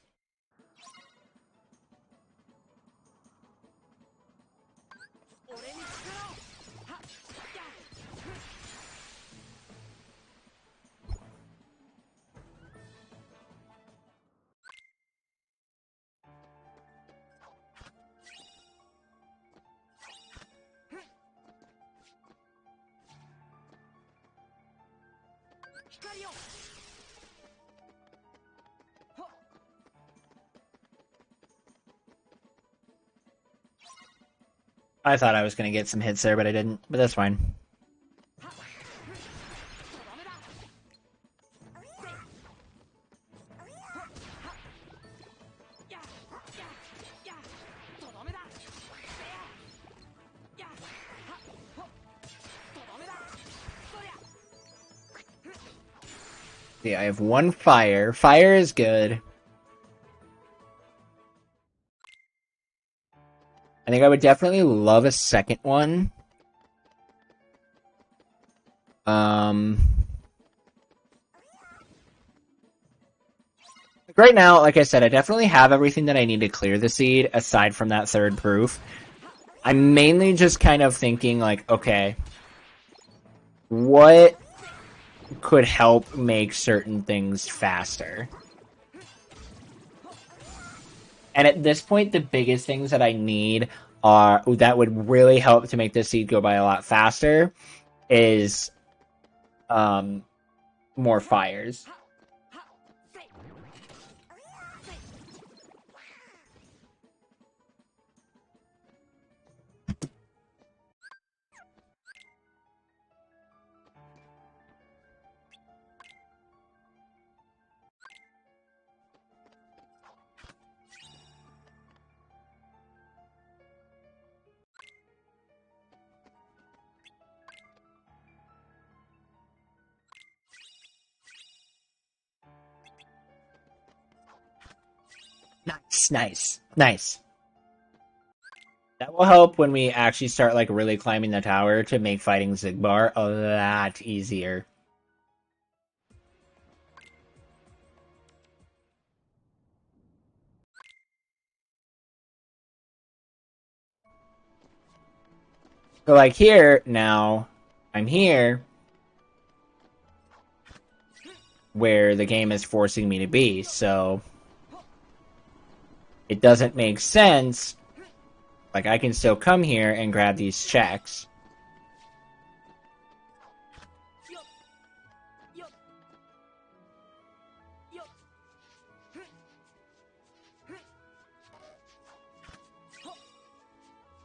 Speaker 1: I thought I was going to get some hits there, but I didn't. But that's fine. Yeah, I have one fire. Fire is good. I think I would definitely love a second one. Right now, like I said, I definitely have everything that I need to clear the seed, aside from that third proof. I'm mainly just kind of thinking, like, okay, what could help make certain things faster? And at this point, the biggest things that I need are that would really help to make this seed go by a lot faster is more fires. Nice. That will help when we actually start like really climbing the tower to make fighting Zigbar a lot easier. So like here now, I'm here where the game is forcing me to be, so it doesn't make sense. Like I can still come here and grab these checks.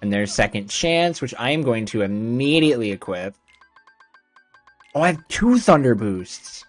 Speaker 1: And there's second chance, which I am going to immediately equip. Oh, I have 2 thunder boosts.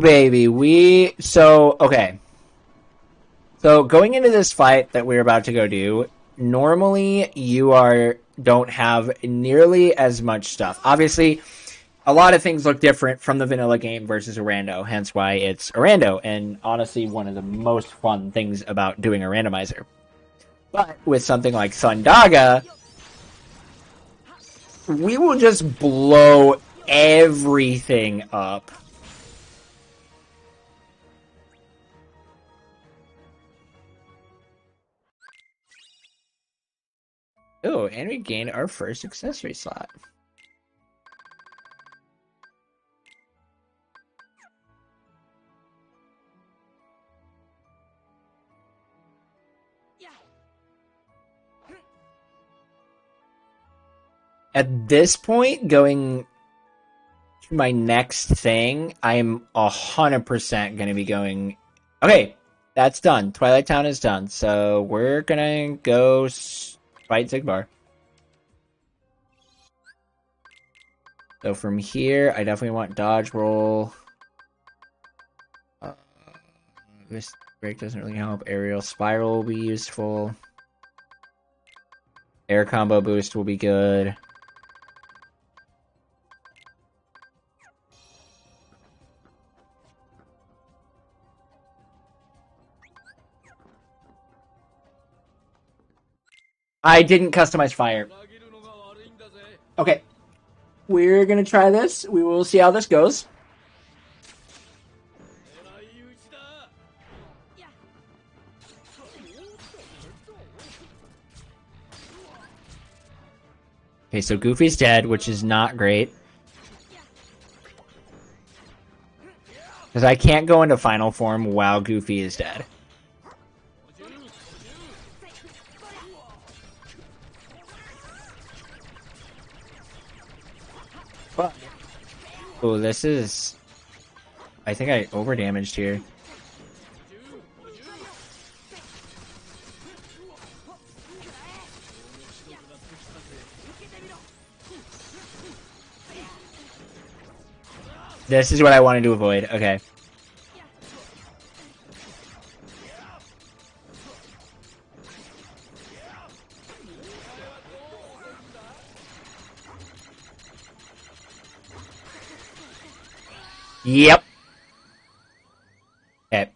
Speaker 1: baby. Okay. So going into this fight that we're about to go do, normally you don't have nearly as much stuff. Obviously, a lot of things look different from the vanilla game versus a rando, hence why it's a rando, and honestly one of the most fun things about doing a randomizer. But with something like Thundaga, we will just blow everything up. Oh, and we gained our first accessory slot. At this point, going to my next thing, I'm 100% going to be going... Okay, that's done. Twilight Town is done. So we're going to go fight Zigbar. So from here, I definitely want dodge roll. This break doesn't really help. Aerial spiral will be useful. Air combo boost will be good. I didn't customize fire. Okay. We're going to try this. We will see how this goes. Okay, so Goofy's dead, which is not great. Because I can't go into final form while Goofy is dead. Oh, this is... I think I overdamaged here. This is what I wanted to avoid. Okay. Yep. Okay.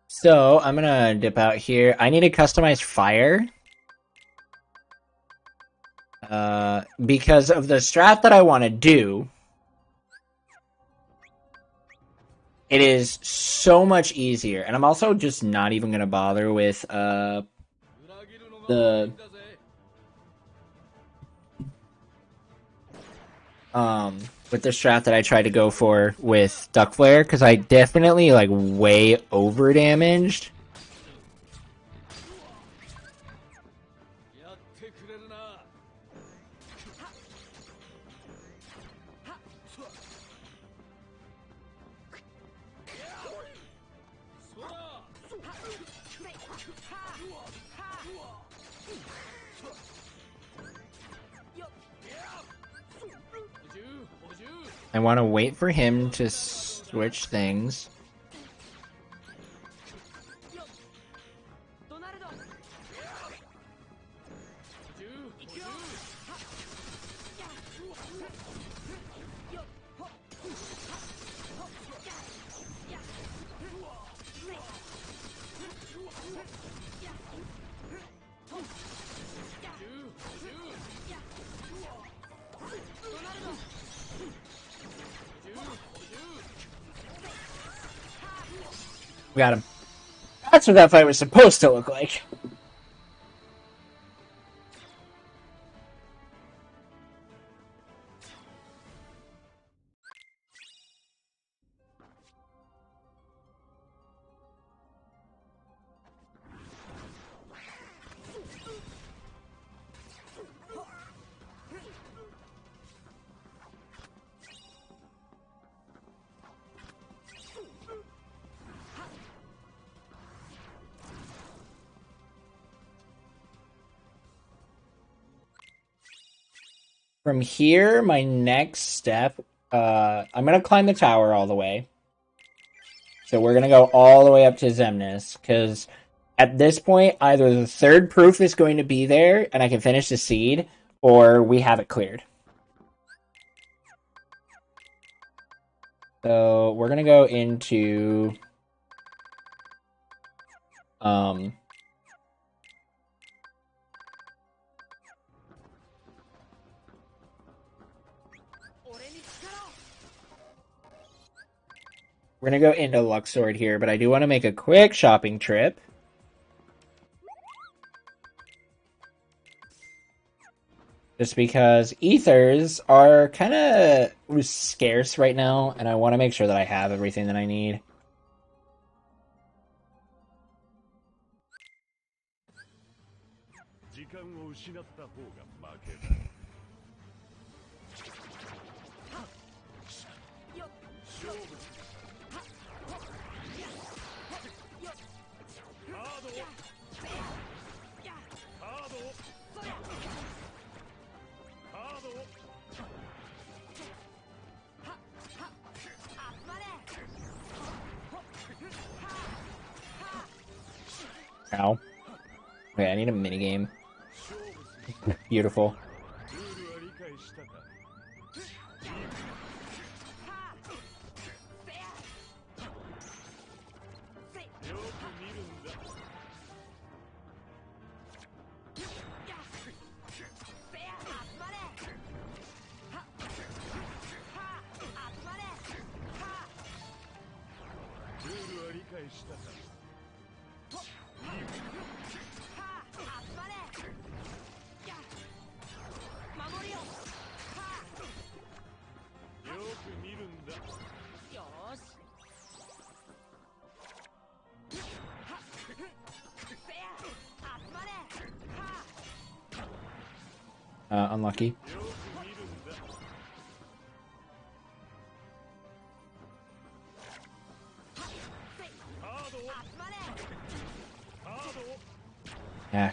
Speaker 1: So, I'm gonna dip out here. I need to customize fire. Because of the strat that I want to do, it is so much easier. And I'm also just not even gonna bother with, with the strat that I tried to go for with Duck Flare, because I definitely, like, way over-damaged. I want to wait for him to switch things. We got him. That's what that fight was supposed to look like. From here, my next step I'm gonna climb the tower all the way. So we're gonna go all the way up to Zemnis, because at this point, either the third proof is going to be there and I can finish the seed, or we have it cleared. So we're gonna go into we're gonna go into Luxord here, but I do want to make a quick shopping trip. Just because ethers are kind of scarce right now, and I want to make sure that I have everything that I need. Ow. Okay, I need a minigame. Beautiful. Unlucky. Yeah.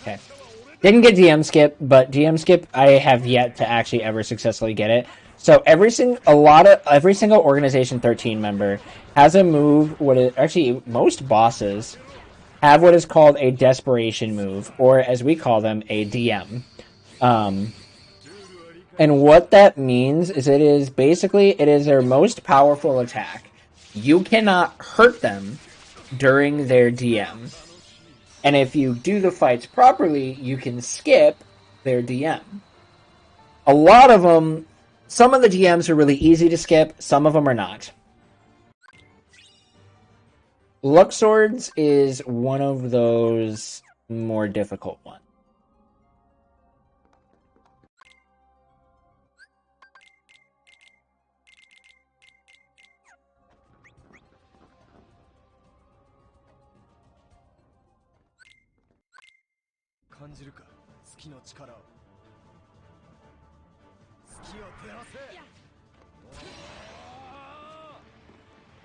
Speaker 1: Okay. Didn't get DM skip, but DM skip I have yet to actually ever successfully get it. So every single organization 13 member has a move. Actually most bosses have what is called a desperation move, or as we call them, a DM. And what that means is it is their most powerful attack. You cannot hurt them during their DM. And if you do the fights properly, you can skip their DM. A lot of them, some of the DMs are really easy to skip, some of them are not. Luxords is one of those more difficult ones.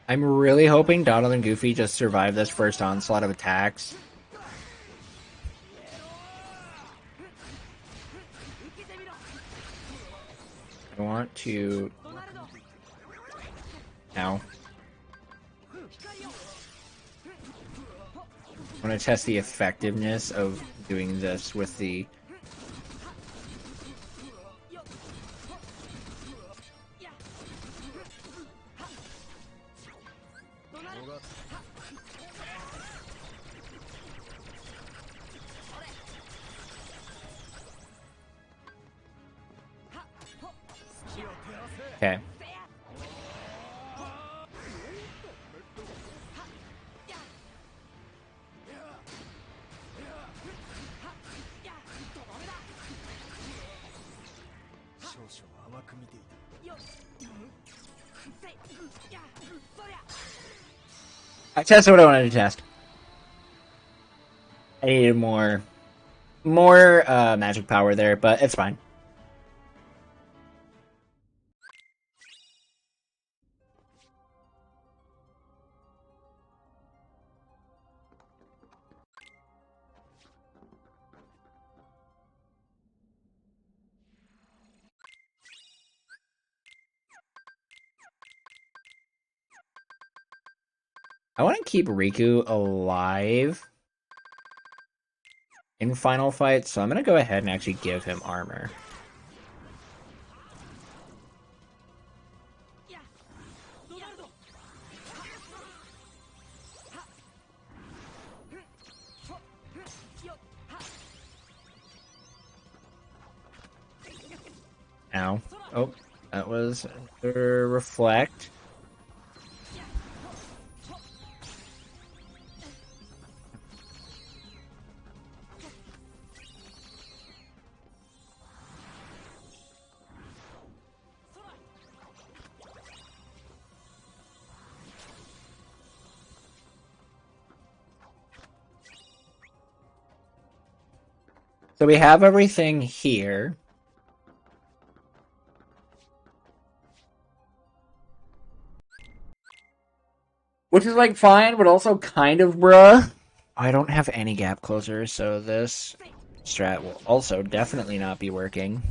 Speaker 1: I'm really hoping Donald and Goofy just survive this first onslaught of attacks. I want to... Ow. I want to test the effectiveness of doing this with the... Okay. I tested what I wanted to test. I needed more magic power there, but it's fine. I want to keep Riku alive in final fight, so I'm going to go ahead and actually give him armor. Ow. Oh, that was reflect. So we have everything here. Which is like fine, but also kind of bruh. I don't have any gap closers, so this strat will also definitely not be working.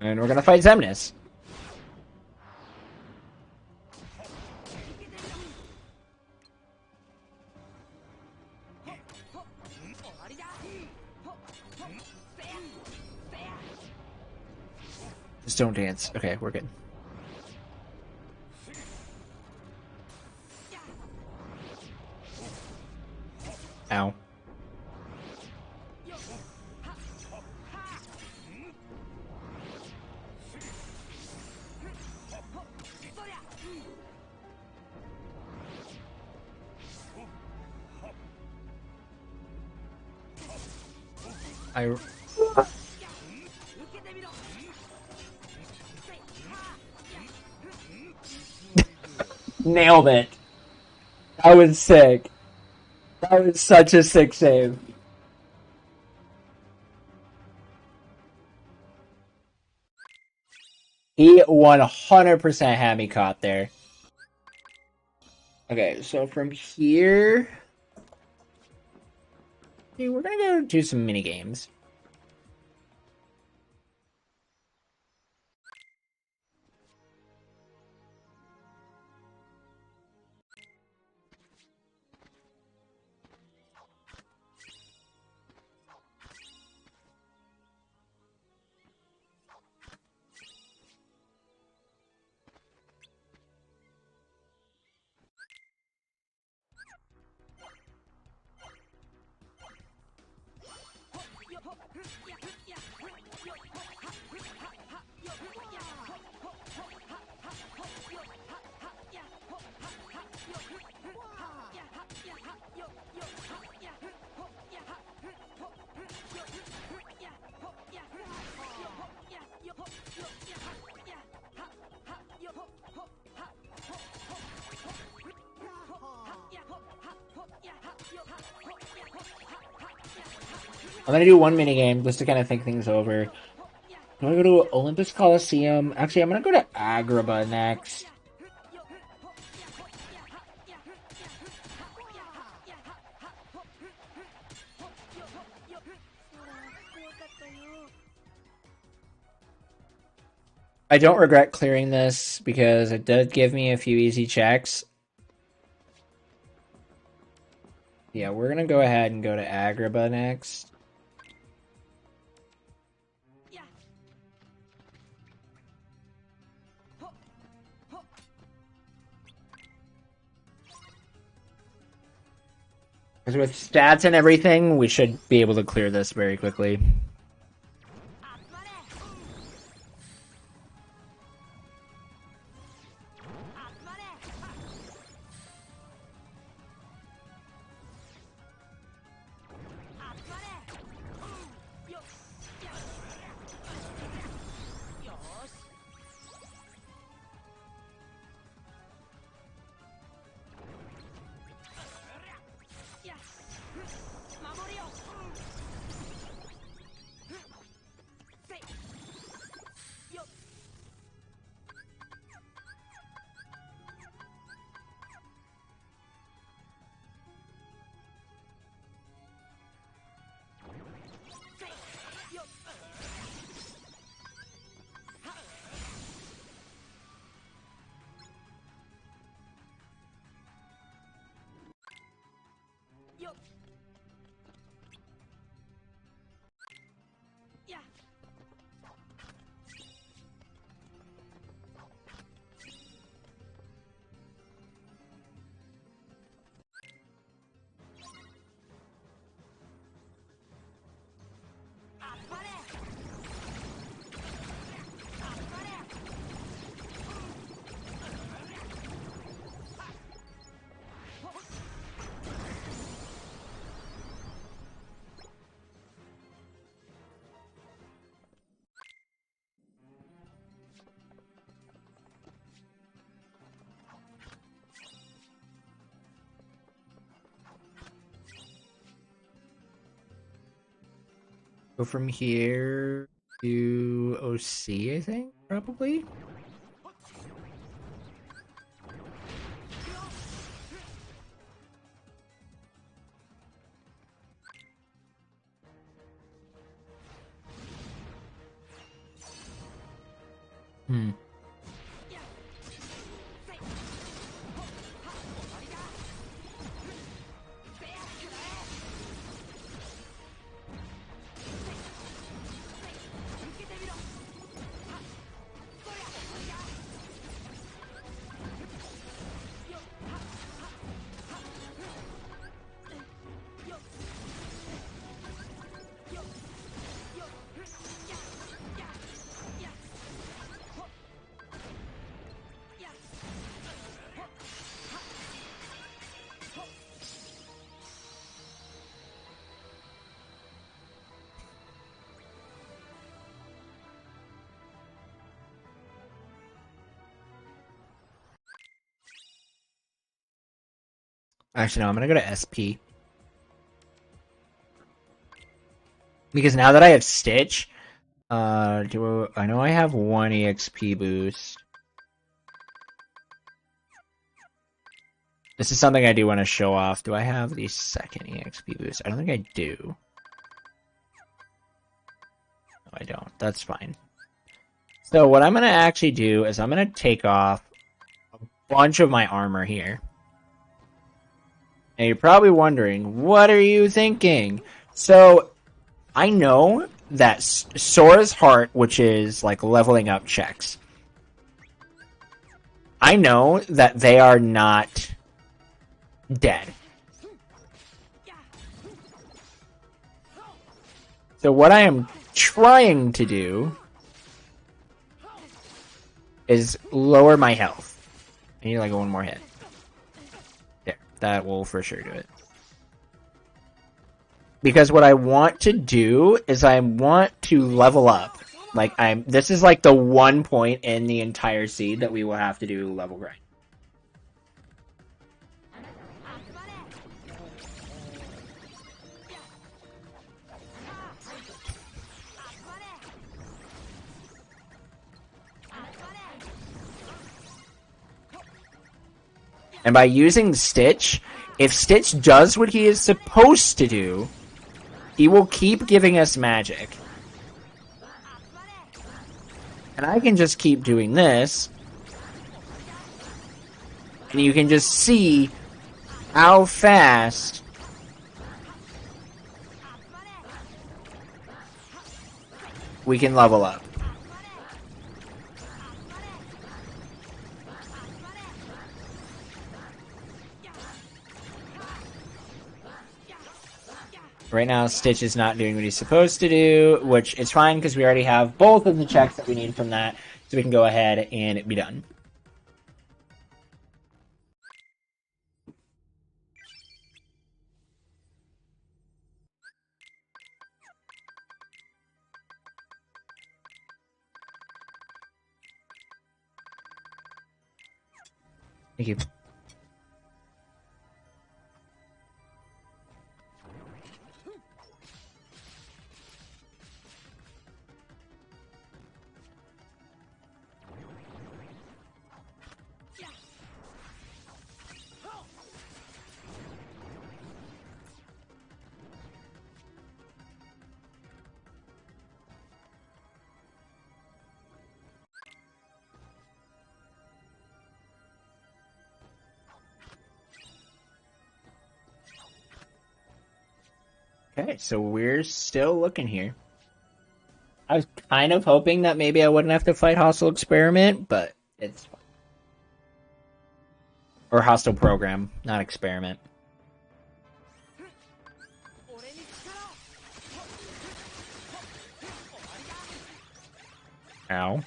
Speaker 1: And we're gonna fight Xemnas. Just don't dance. Okay, we're good. Ow. I nailed it. That was sick. That was such a sick save. He 100% had me caught there. Okay, so from here, we're gonna go do some mini games. I'm gonna do one mini game just to kind of think things over. Do I go to Olympus Coliseum? Actually, I'm gonna go to Agrabah next. I don't regret clearing this because it did give me a few easy checks. Yeah, we're gonna go ahead and go to Agrabah next. Because with stats and everything, we should be able to clear this very quickly. Go from here to OC, I think, probably. Hmm. Actually, no, I'm gonna go to SP. Because now that I have Stitch, I know I have 1 EXP boost. This is something I do want to show off. Do I have the second EXP boost? I don't think I do. No, I don't. That's fine. So what I'm going to actually do is I'm going to take off a bunch of my armor here. And you're probably wondering, what are you thinking? So I know that Sora's Heart, which is like leveling up checks, I know that they are not dead. So what I am trying to do is lower my health. I need like 1 more hit. There, that will for sure do it. Because what I want to do is I want to level up. Like this is like the 1 point in the entire seed that we will have to do level grind. And by using Stitch, if Stitch does what he is supposed to do, he will keep giving us magic. And I can just keep doing this. And you can just see how fast we can level up. Right now, Stitch is not doing what he's supposed to do, which is fine because we already have both of the checks that we need from that, so we can go ahead and be done. Thank you. Okay, so we're still looking here. I was kind of hoping that maybe I wouldn't have to fight Hostile Experiment, but it's fine. Or Hostile Program, not Experiment. Ow.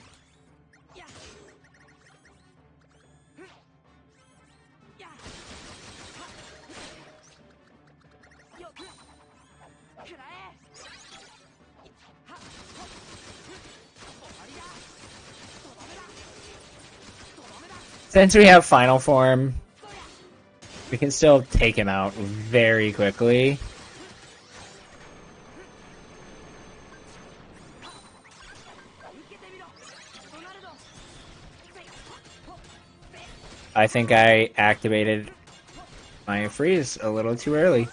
Speaker 1: Since we have Final Form, we can still take him out very quickly. I think I activated my freeze a little too early.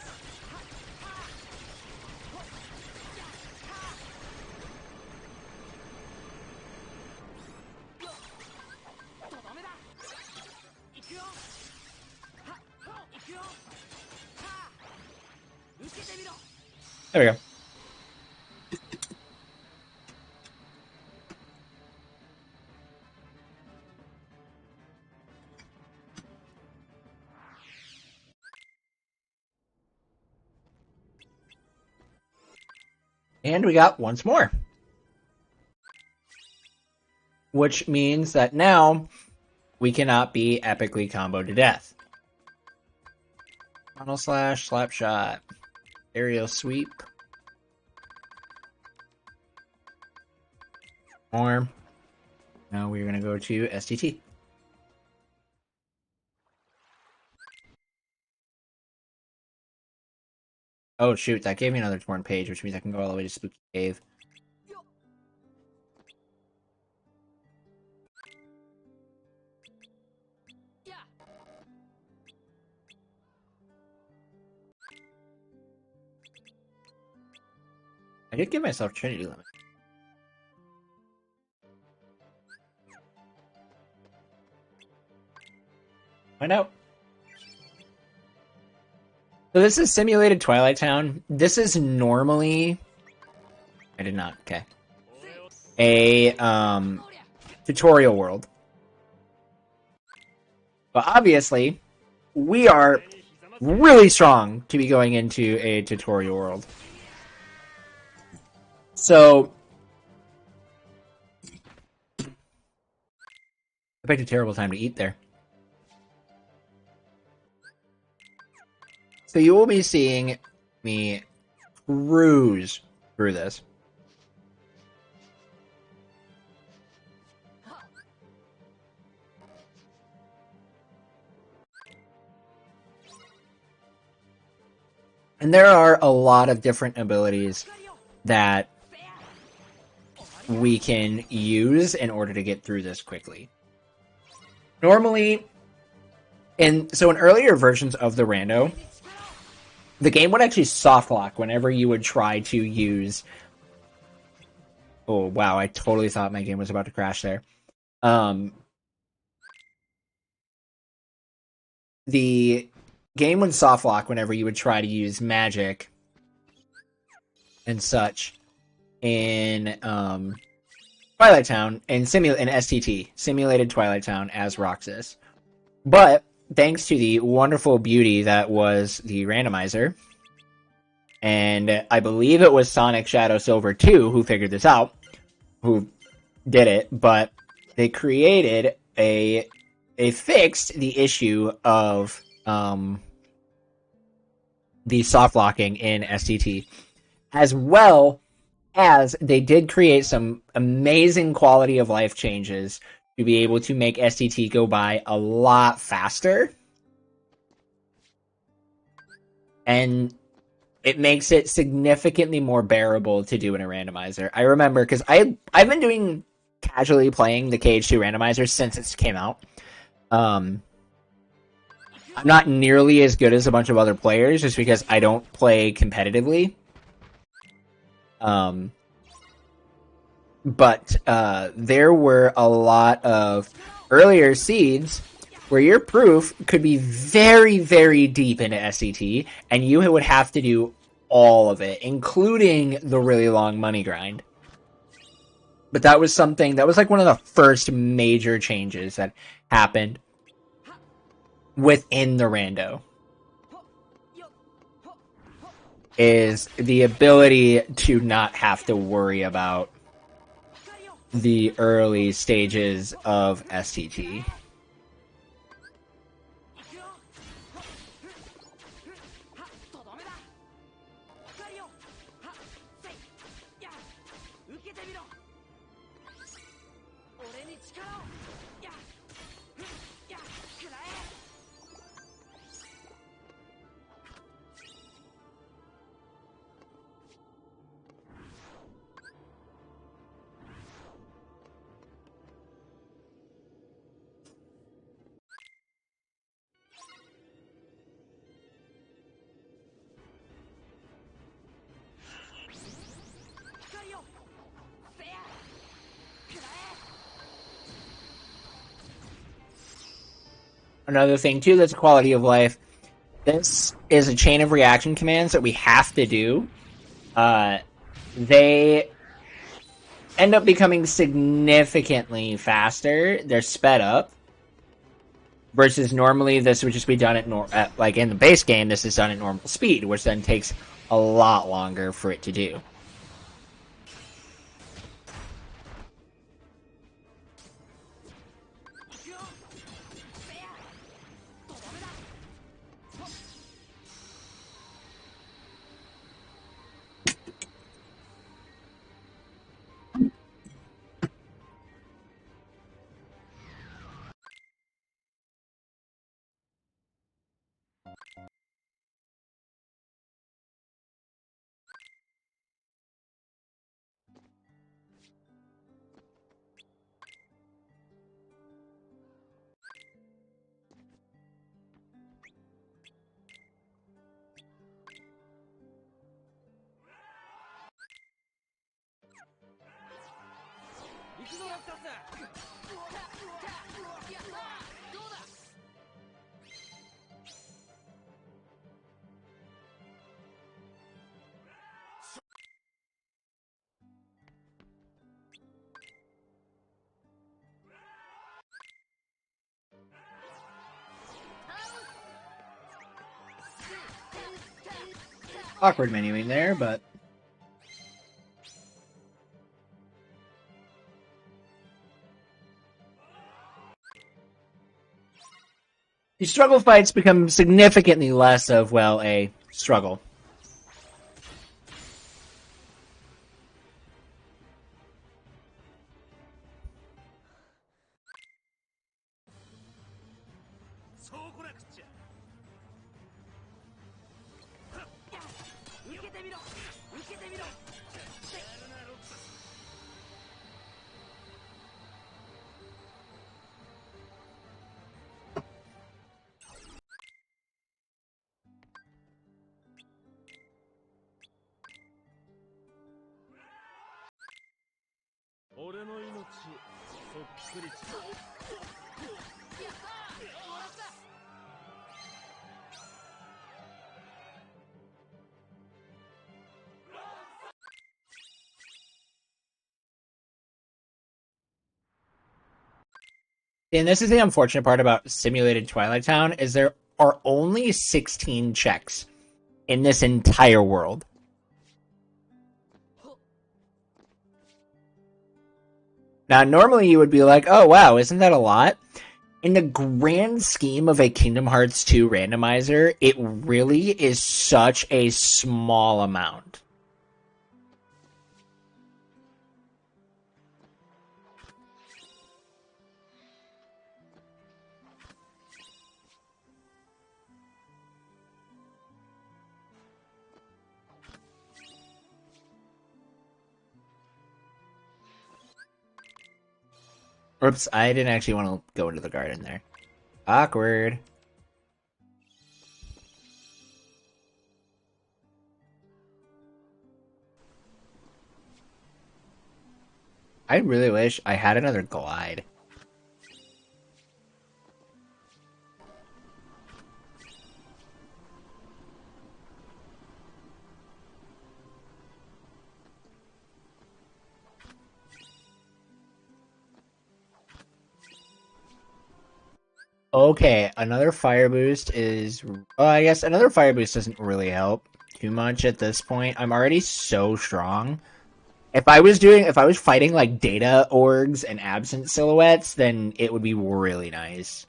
Speaker 1: There we go. And we got once more. Which means that now we cannot be epically comboed to death. Funnel slash, slap shot, aerial sweep. Or now we're going to go to STT. Oh shoot, that gave me another torn page, which means I can go all the way to Spooky Cave. I did give myself Trinity Limit. Find out. So this is Simulated Twilight Town. This is normally... I did not, okay. A tutorial world. But obviously, we are really strong to be going into a tutorial world. So... I picked a terrible time to eat there. So you will be seeing me cruise through this. And there are a lot of different abilities that we can use in order to get through this quickly. Normally, in earlier versions of the Rando, the game would actually soft lock whenever you would try to use... Oh, wow, I totally thought my game was about to crash there. The game would soft lock whenever you would try to use magic and such in Twilight Town and STT, Simulated Twilight Town as Roxas. But thanks to the wonderful beauty that was the randomizer, and I believe it was Sonic Shadow Silver 2 who figured this out, who did it, but they created they fixed the issue of the soft locking in STT, as well as they did create some amazing quality of life changes to be able to make STT go by a lot faster. And it makes it significantly more bearable to do in a randomizer. I remember, because I've been doing casually playing the KH2 randomizer since it came out. I'm not nearly as good as a bunch of other players, just because I don't play competitively. But there were a lot of earlier seeds where your proof could be very, very deep into SCT, and you would have to do all of it, including the really long money grind. But that was something that was like one of the first major changes that happened within the rando, is the ability to not have to worry about the early stages of STT. Another thing, too, that's a quality of life. This is a chain of reaction commands that we have to do. They end up becoming significantly faster. They're sped up. Versus normally this would just be done at like in the base game, this is done at normal speed, which then takes a lot longer for it to do. Awkward menuing there, but the struggle fights become significantly less of, well, a struggle. And this is the unfortunate part about simulated Twilight Town, is there are only 16 checks in this entire world. Now, normally you would be like, oh, wow, isn't that a lot? In the grand scheme of a Kingdom Hearts 2 randomizer, it really is such a small amount. Oops, I didn't actually want to go into the garden there. Awkward. I really wish I had another glide. Okay, another fire boost is. Well, I guess another fire boost doesn't really help too much at this point. I'm already so strong. If I was fighting like data orgs and absent silhouettes, then it would be really nice.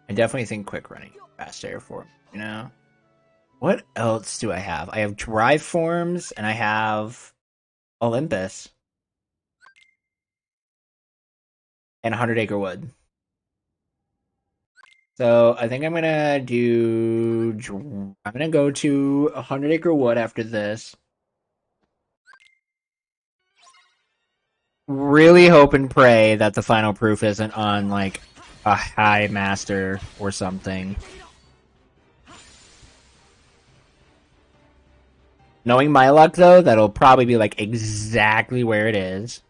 Speaker 1: I definitely think quick running fast air form, you know? What else do I have? I have drive forms and I have Olympus and 100 Acre Wood. So I think I'm gonna do. I'm gonna go to 100 Acre Wood after this. Really hope and pray that the final proof isn't on like a high master or something. Knowing my luck though, that'll probably be like exactly where it is.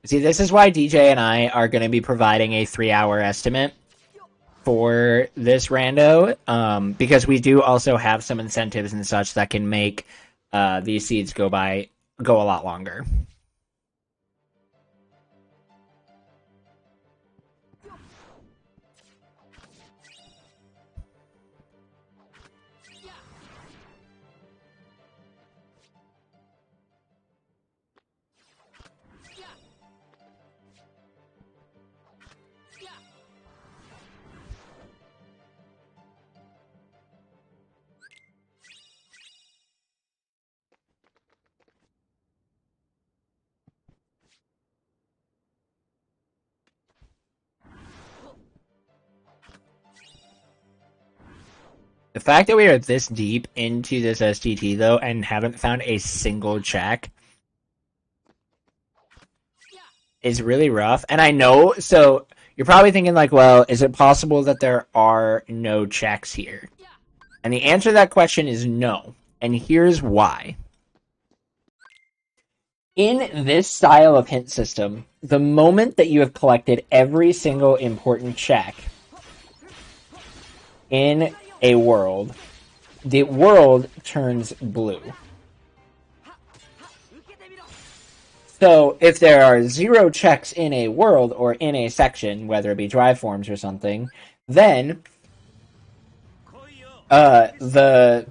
Speaker 1: See, this is why DJ and I are going to be providing a 3-hour estimate for this rando, because we do also have some incentives and such that can make these seeds go a lot longer. The fact that we are this deep into this STT though and haven't found a single check is really rough. And I know, so you're probably thinking like, well, is it possible that there are no checks here? And the answer to that question is no. And here's why. In this style of hint system, the moment that you have collected every single important check in a world, the world turns blue. So if there are 0 checks in a world or in a section, whether it be drive forms or something, then it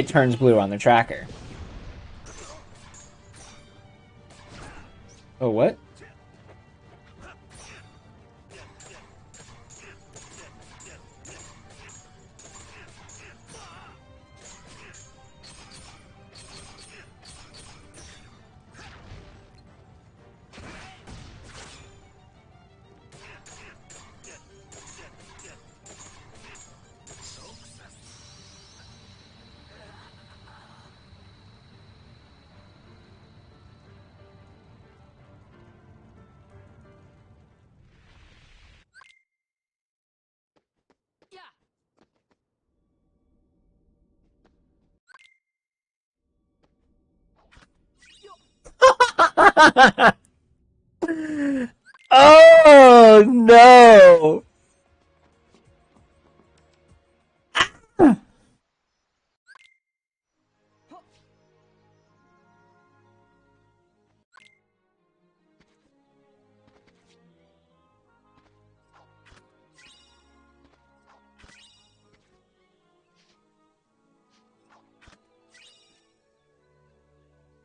Speaker 1: turns blue on the tracker. Oh, what? Oh no!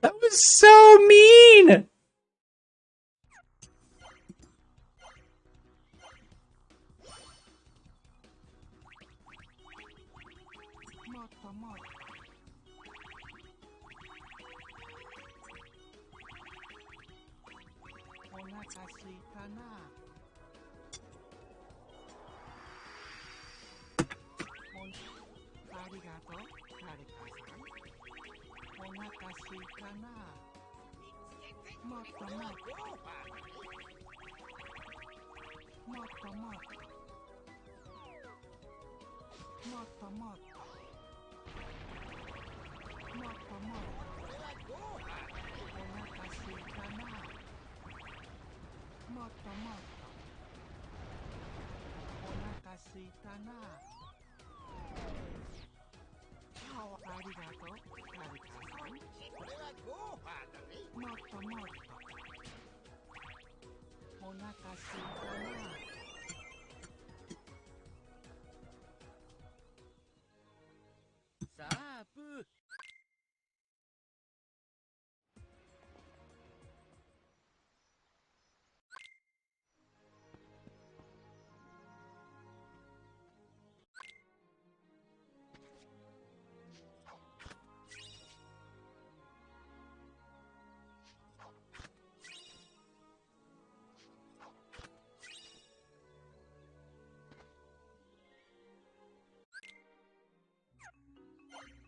Speaker 1: That was so mean!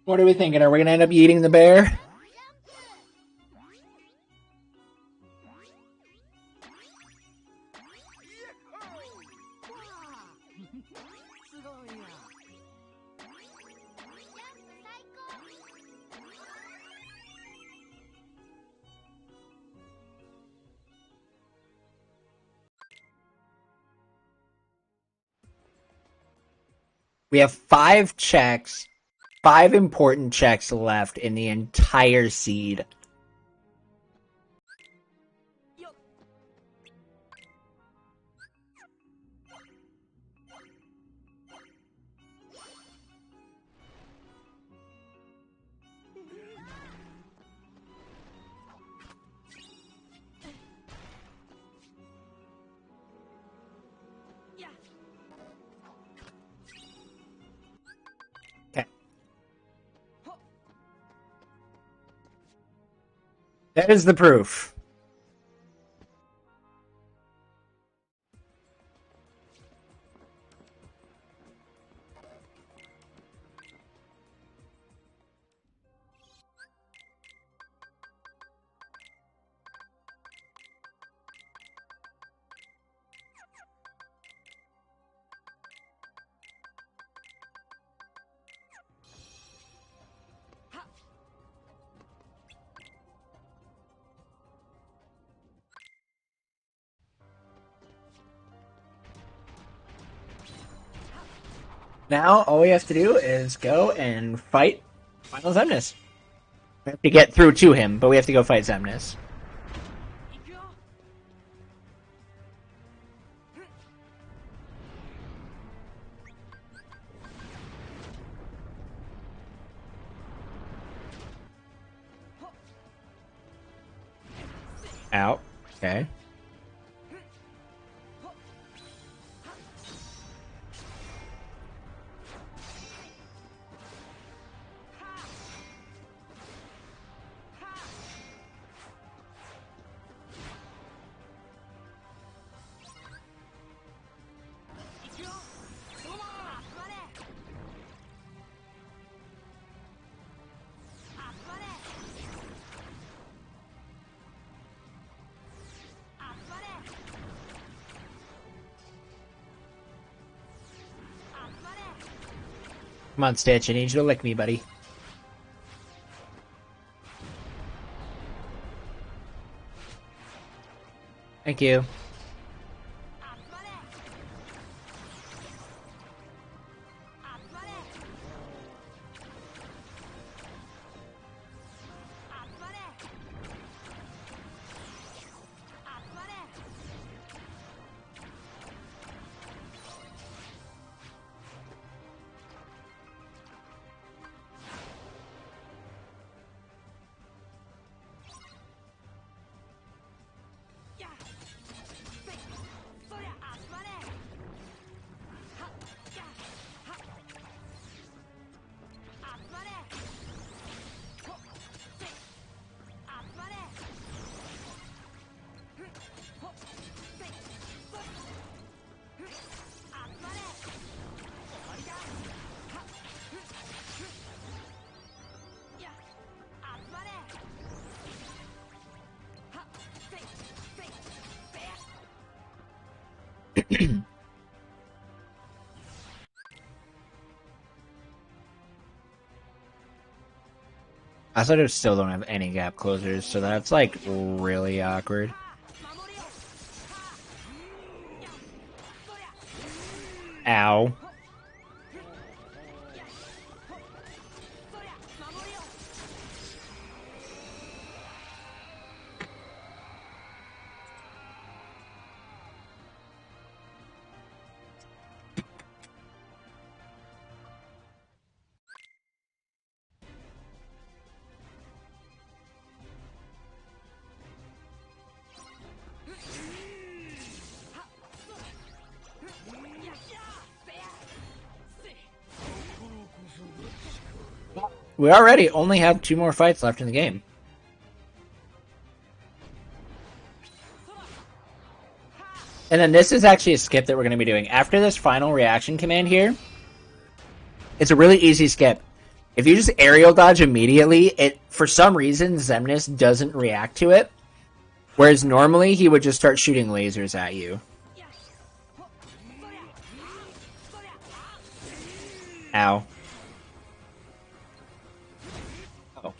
Speaker 1: What are we thinking? Are we gonna end up eating the bear? We have 5 checks, 5 important checks left in the entire seed. Okay. That is the proof. Now, all we have to do is go and fight Final Zemnis. We have to get through to him, but we have to go fight Zemnis. Out. Okay. Come on, Stitch. I need you to lick me, buddy. Thank you. I sort of still don't have any gap closers, so that's like really awkward. Ow. We already only have 2 more fights left in the game. And then this is actually a skip that we're going to be doing. After this final reaction command here, it's a really easy skip. If you just aerial dodge immediately, it for some reason, Xemnas doesn't react to it. Whereas normally, he would just start shooting lasers at you. Ow. Oh.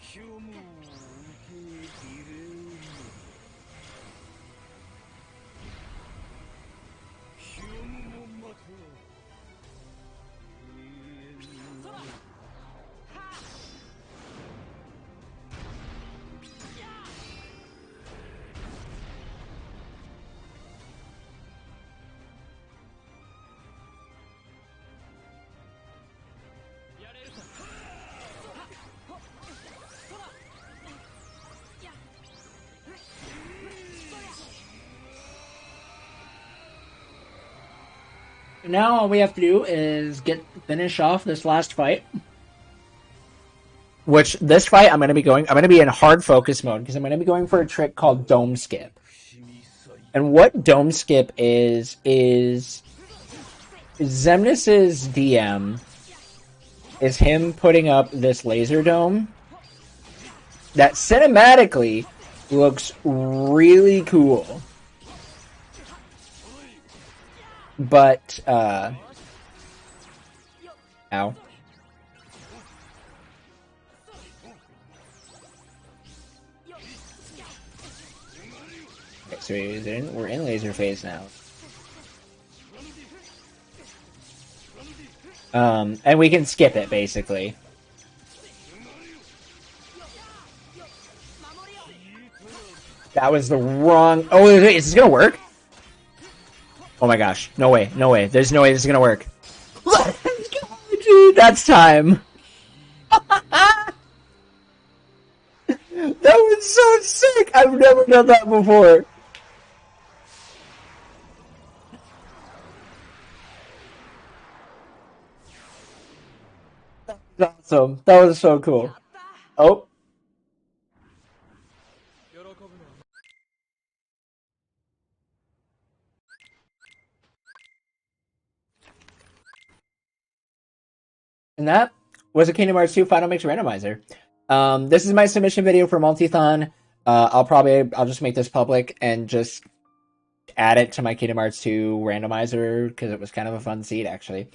Speaker 1: Now all we have to do is finish off this last fight. Which this fight I'm going to be in hard focus mode because I'm going to be going for a trick called Dome Skip. And what Dome Skip is Xemnas' DM is him putting up this laser dome that cinematically looks really cool. But, ow. Okay, so we're in laser phase now. And we can skip it, basically. That was the wrong... Oh, wait, is this gonna work? Oh my gosh. No way. No way. There's no way this is gonna work. Let's go, dude. That's time. That was so sick. I've never done that before. That's awesome. That was so cool. Oh. And that was a Kingdom Hearts 2 Final Mix Randomizer. This is my submission video for Multithon. I'll just make this public and just add it to my Kingdom Hearts 2 Randomizer because it was kind of a fun seed, actually.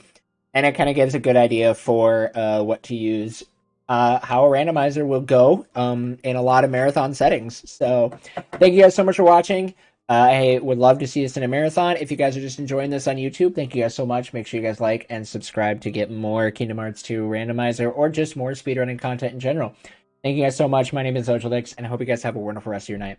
Speaker 1: And it kind of gives a good idea for what to use, how a randomizer will go in a lot of marathon settings. So thank you guys so much for watching. I would love to see us in a marathon. If you guys are just enjoying this on YouTube, thank you guys so much. Make sure you guys like and subscribe to get more Kingdom Hearts 2 Randomizer or just more speedrunning content in general. Thank you guys so much. My name is Ojalix, and I hope you guys have a wonderful rest of your night.